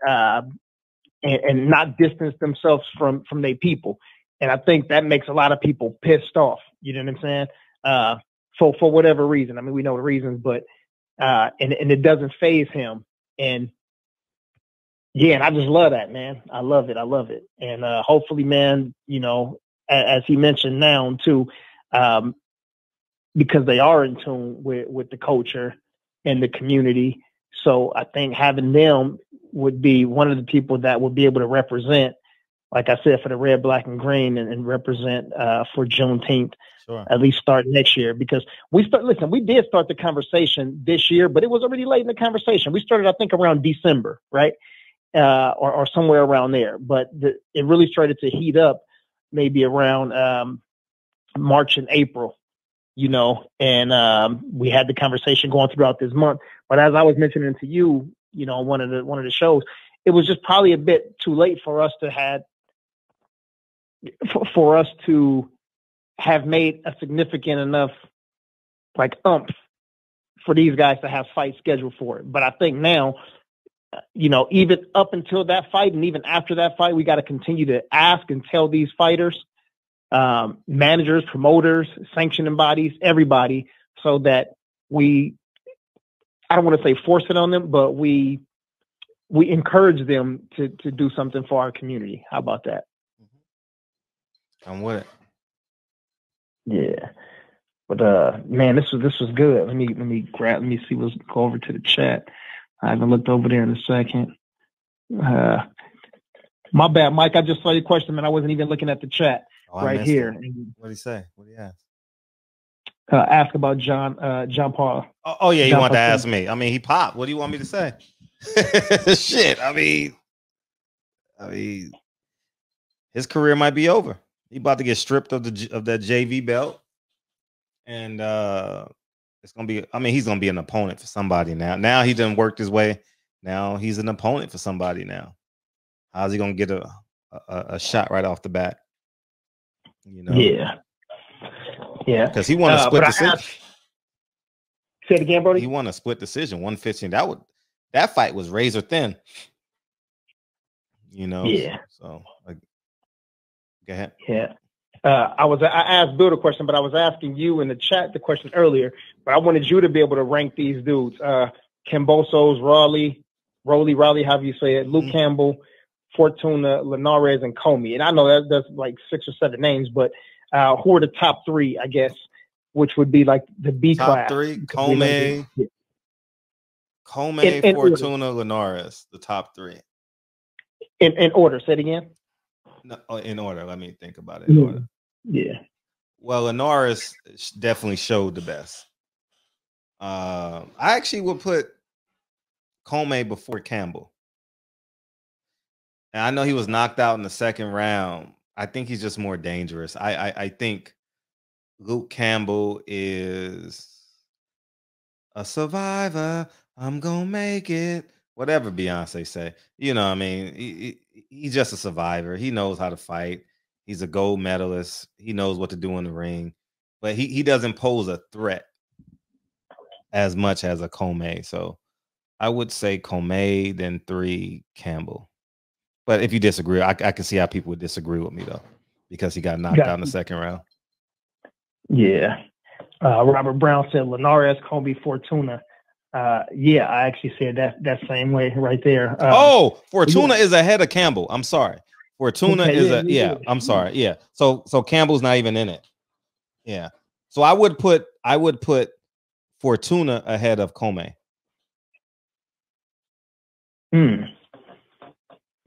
not distance themselves from their people. And I think that makes a lot of people pissed off. You know what I'm saying? For whatever reason. I mean, we know the reasons, but and it doesn't faze him. And yeah, and I just love that, man. I love it. And hopefully, man, as he mentioned now too, because they are in tune with the culture and the community. So I think having them would be one of the people that would be able to represent, like I said, for the red, black, and green, and represent for Juneteenth. Sure. At least start next year, because we did start the conversation this year, but it was already late in the conversation. We started, I think, around December, right? Or somewhere around there. But it really started to heat up maybe around March and April, and we had the conversation going throughout this month. But as I was mentioning to you, one of the shows, it was just probably a bit too late for us to have made a significant enough oomph for these guys to have fights scheduled for it. But I think now, even up until that fight and even after that fight, we got to continue to ask and tell these fighters, managers, promoters, sanctioning bodies, everybody, so that I don't want to say force it on them, but we encourage them to do something for our community. How about that? I'm with it. Yeah, but man, this was good. Let me see what's go over to the chat. I haven't looked over there in a second. My bad, Mike. I just saw your question, man. I wasn't even looking at the chat right here. What did he say? What did he ask? Ask about John Paul. Oh yeah, he wanted to ask me. I mean, he popped. What do you want me to say? Shit. I mean, his career might be over. He about to get stripped of that JV belt, and it's gonna be. I mean, he's gonna be an opponent for somebody now. Now he done worked his way. Now he's an opponent for somebody now. How's he gonna get a shot right off the bat? Yeah. Because he won a split decision. Say it again, Brody. He won a split decision, 115. That fight was razor thin. Yeah. So go ahead. Yeah. I asked Bill the question, but I was asking you in the chat the question earlier. But I wanted you to be able to rank these dudes: Cambosos, Rollie, however you say it, Luke Campbell, Fortuna, Linares, and Comey. And I know that's like 6 or 7 names, but who are the top 3? I guess, which would be like the B top class. Top 3: Comey, Fortuna, Linares. The top 3 in order. Say it again. No, in order. Let me think about it. In order. Yeah. Well, Linares definitely showed the best. I actually would put Comey before Campbell. And I know he was knocked out in the second round. I think he's just more dangerous. I think Luke Campbell is a survivor. I'm gonna make it. Whatever Beyonce say. What I mean? He's just a survivor. He knows how to fight. He's a gold medalist. He knows what to do in the ring. But he doesn't pose a threat as much as a Comey. So I would say Comey, then 3, Campbell. But if you disagree, I can see how people would disagree with me, though, because he got knocked out in the second round. Yeah. Robert Brown said Linares, Comey, Fortuna. Yeah, I actually said that same way right there. Fortuna is ahead of Campbell. I'm sorry. Fortuna is I'm sorry. Yeah. So Campbell's not even in it. Yeah. So I would put Fortuna ahead of Comey.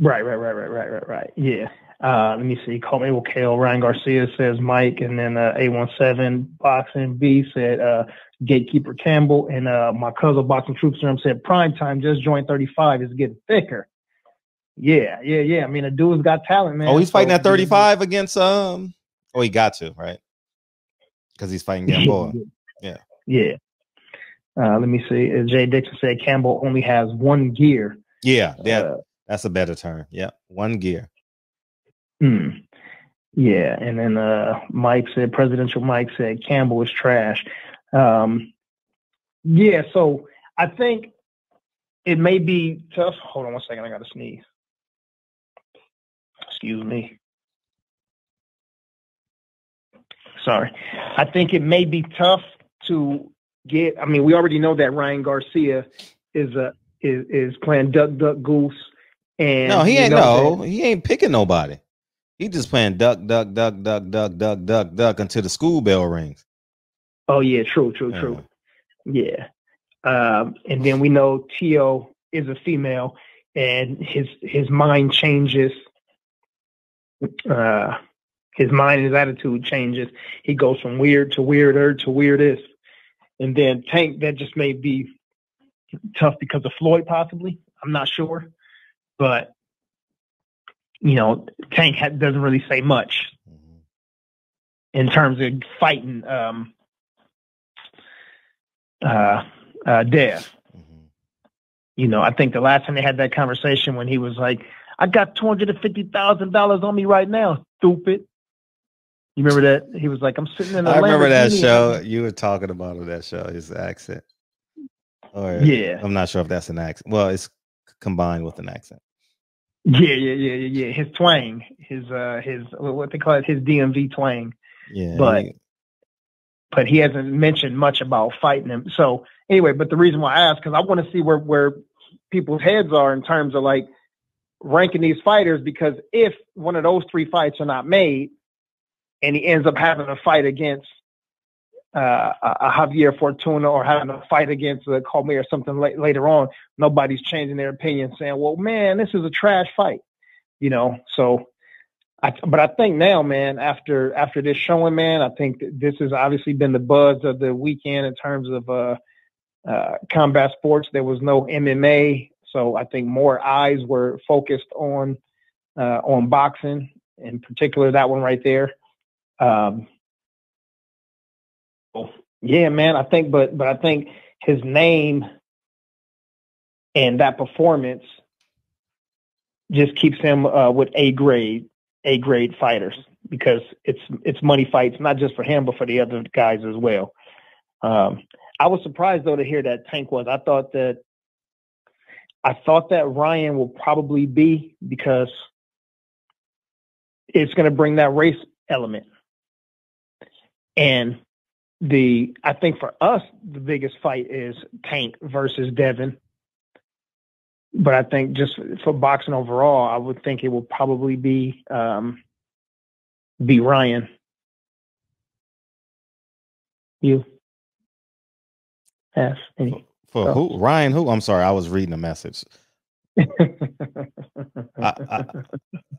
Right. Yeah. Let me see. Comey will KO. Ryan Garcia says Mike, and then A17 Boxing B said Gatekeeper Campbell, and my cousin Boxing Troop Serum said Prime Time just joined 35 is getting thicker. Yeah. I mean, the dude's got talent, man. Oh, he's fighting at 35 against he got to, right? Because he's fighting Gamboa. Yeah. Let me see. Jay Dixon said Campbell only has 1 gear. Yeah, that's a better term. Yeah, 1 gear. Yeah, and then Presidential Mike said Campbell is trash. Yeah, so I think it may be tough. Hold on one second, I got to sneeze. Excuse me. Sorry. I think it may be tough to get. I mean, we already know that Ryan Garcia is playing duck goose, and no, he ain't. No, he ain't picking nobody. He just playing duck until the school bell rings. Oh yeah, true. Yeah, and then we know Tio is a female, and his mind changes. His mind and his attitude changes. He goes from weird to weirder to weirdest. And then Tank, that just may be tough because of Floyd, possibly. I'm not sure. But, you know, Tank doesn't really say much in terms of fighting Dev. You know, I think the last time they had that conversation when he was like, I got $250,000 on me right now, stupid. You remember that? He was like, I'm sitting in a I remember that show. You were talking about that show, his accent. Or, yeah. I'm not sure if that's an accent. Well, it's combined with an accent. Yeah. His twang, his what they call it, his DMV twang. Yeah. But he hasn't mentioned much about fighting him. So anyway, but the reason why I asked, because I want to see where people's heads are in terms of like ranking these fighters, because if one of those three fights are not made, and he ends up having a fight against a Javier Fortuna or having a fight against a Cormier or something later on, nobody's changing their opinion, saying, well, man, this is a trash fight, you know? So, but I think now, man, after this showing, man, I think this has obviously been the buzz of the weekend in terms of combat sports. There was no MMA. So I think more eyes were focused on boxing, in particular, that one right there. Yeah, man, I think, but I think his name and that performance just keeps him with A grade fighters, because it's money fights, not just for him, but for the other guys as well. I was surprised though to hear that Tank was. I thought that Ryan will probably be, because it's going to bring that race element. And I think for us, the biggest fight is Tank versus Devin. But I think just for boxing overall, I would think it will probably be Ryan. You? Yes. For who? Ryan who? I'm sorry, I was reading a message.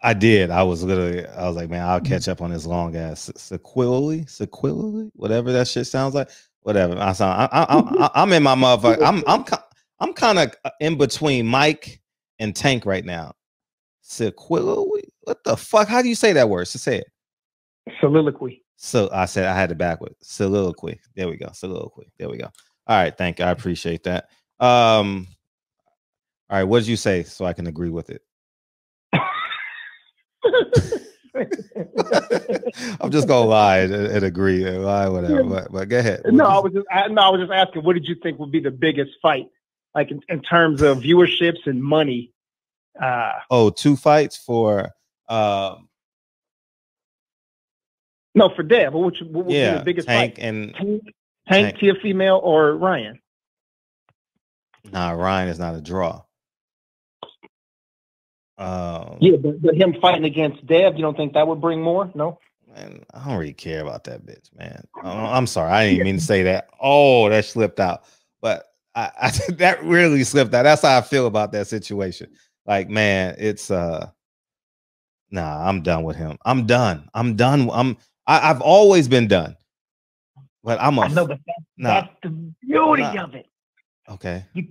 I did. I was like, man, I'll catch up on this long ass sequilly, whatever that shit sounds like. Whatever. I'm in my motherfucker. I'm kind of in between Mike and Tank right now. Sequilly? What the fuck? How do you say that word? So say it. Soliloquy. So I said I had it backwards. Soliloquy. There we go. Soliloquy. There we go. All right. Thank you. I appreciate that. All right. What did you say so I can agree with it? I'm just gonna lie and agree, whatever. But go ahead. I was just asking, what did you think would be the biggest fight, like in terms of viewerships and money? Two fights for no, for Dev. What would be the biggest Tank fight? And Tank, Tia female, or Ryan? Nah, Ryan is not a draw. Yeah, but him fighting against Dev, you don't think that would bring more? No? Man, I don't really care about that bitch, man. I'm sorry. I didn't mean to say that. Oh, that slipped out. But I that really slipped out. That's how I feel about that situation. Like, man, it's nah, I'm done with him. I'm done. I've always been done. But I know, but that's the beauty of it. Okay. You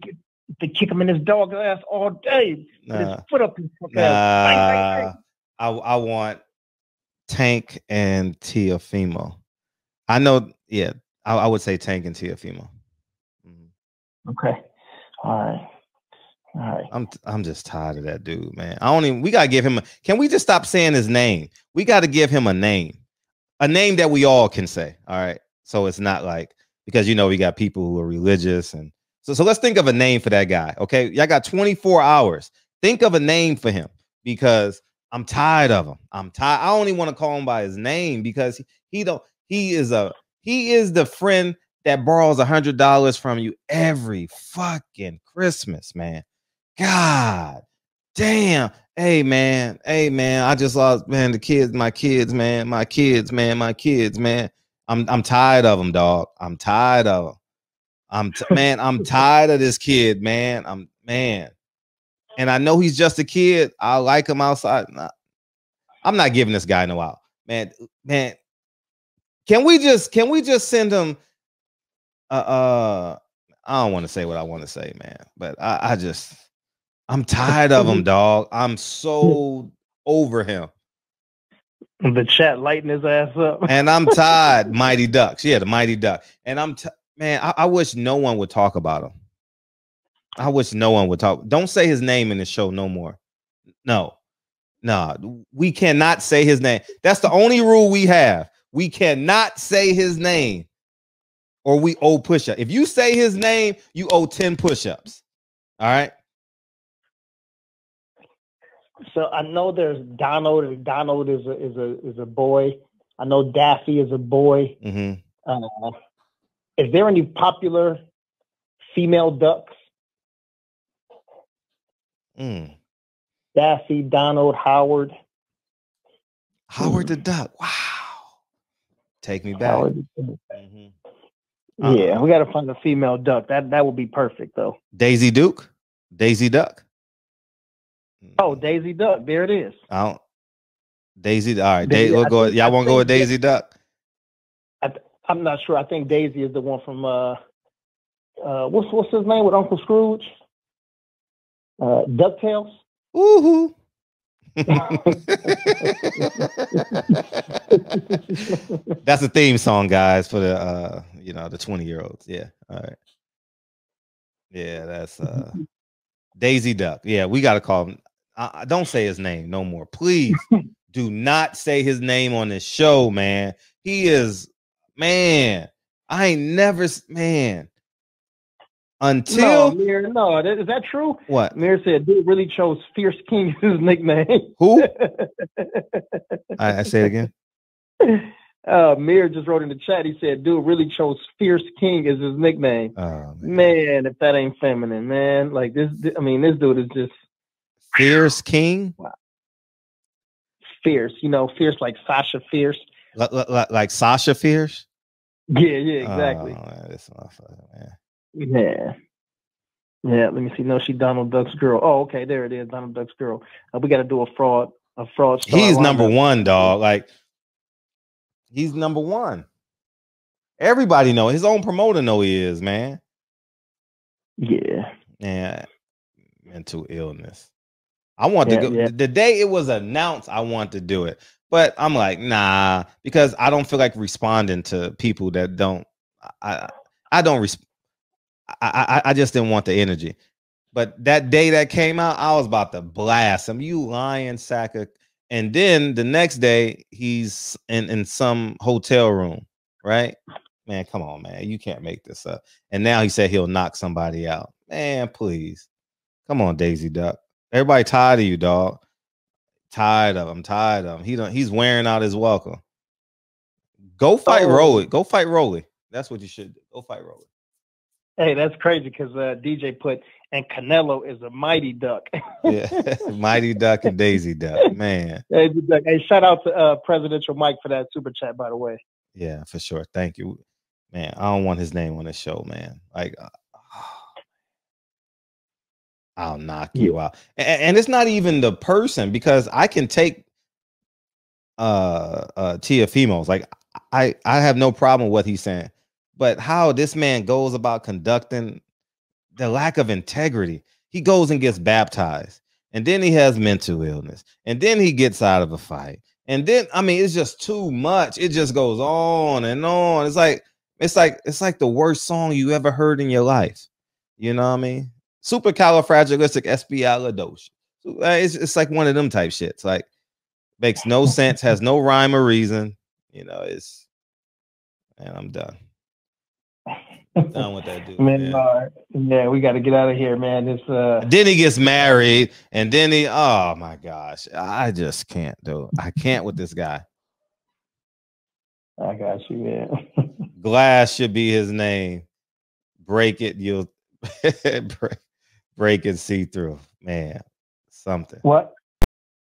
could kick him in his dog ass all day. Put his foot up his ass. I want Tank and Teofimo. I know, yeah. I would say Tank and Teofimo. Okay. All right. All right. I'm just tired of that dude, man. We gotta give him can we just stop saying his name? We gotta give him a name that we all can say. All right. So it's not like, because we got people who are religious, and so let's think of a name for that guy. Okay. Y'all got 24 hours. Think of a name for him, because I'm tired of him. I'm tired. I don't even want to call him by his name, because he is the friend that borrows $100 from you every fucking Christmas, man. God damn. Hey man. I just lost, man, my kids, man. I'm tired of them, dog. I'm tired of them. I'm tired of this kid, man. And I know he's just a kid. I like him outside. Nah, I'm not giving this guy no out, man. Can we just send him? I don't want to say what I want to say, man, but I'm tired of him, dog. I'm so over him. The chat lighting his ass up, and I'm tired. Mighty Ducks, yeah, the Mighty Duck. And man, I wish no one would talk about him. I wish no one would talk. Don't say his name in the show no more. No, we cannot say his name. That's the only rule we have. We cannot say his name, or we owe push-up. If you say his name, you owe 10 push-ups. All right. So I know there's Donald, and Donald is a boy. I know Daffy is a boy. Mm-hmm. Is there any popular female ducks? Daffy, Donald, Howard. Howard the Duck. Wow. Take me back. Mm-hmm. Yeah, we got to find a female duck. That would be perfect, though. Daisy Duke? Daisy Duck? Oh, Daisy Duck. There it is. Daisy. All right. We'll go. Y'all want to go with Daisy Duck? I'm not sure. I think Daisy is the one from what's his name with Uncle Scrooge? DuckTales. Woohoo! That's a theme song, guys, for the the 20-year-olds. Yeah. All right. Yeah, that's Daisy Duck. Yeah, we gotta call him. Don't say his name no more, please. Do not say his name on this show, man. He is, man. I ain't never, man. Until no, is that true? What? Mir said, dude really chose Fierce King as his nickname. Who? I say it again. Mir just wrote in the chat. He said, dude really chose Fierce King as his nickname. Oh, man, if that ain't feminine, man. Like this dude is just Fierce King. Wow. Fierce, Fierce like Sasha Fierce. Like Sasha Fierce? Yeah, exactly. Oh, this motherfucker, man. Yeah. Let me see. No, she Donald Duck's girl. Oh, okay, there it is, Donald Duck's girl. We got to do a fraud. He's number one, dog. Like, he's number one. Everybody know. His own promoter know he is, man. Yeah. Yeah. Mental illness. I want to go. Yeah. The day it was announced, I want to do it, but I'm like, nah, because I don't feel like responding to people that don't. I just didn't want the energy. But that day that came out, I was about to blast him. You lying sack of. And then the next day, he's in some hotel room, right? Man, come on, man. You can't make this up. And now he said he'll knock somebody out. Man, please. Come on, Daisy Duck. Everybody tired of you, dog. Tired of him. He's wearing out his welcome. Go fight Rollie. Go fight Rollie. That's what you should do. Go fight Rollie. Hey, that's crazy because DJ put, and Canelo is a mighty duck. Yeah, Mighty Duck and Daisy Duck, man. Hey, shout out to Presidential Mike for that super chat, by the way. Yeah, for sure. Thank you, man. I don't want his name on the show, man. Like, I'll knock you out. And it's not even the person, because I can take Tiafimos. Like, I have no problem with what he's saying. But how this man goes about conducting, the lack of integrity. He goes and gets baptized, and then he has mental illness, and then he gets out of a fight, and then it's just too much. It just goes on and on. It's like the worst song you ever heard in your life. You know what I mean? Supercalifragilisticexpialidocious. It's like one of them type shits. Like makes no sense, has no rhyme or reason. You know, and I'm done. Done with that dude. Man, yeah, we got to get out of here, man. It's then he gets married, and then oh my gosh, I just can't do it. I can't with this guy. I got you, man. Glass should be his name. Break it, you'll break and see through, man. Something. What?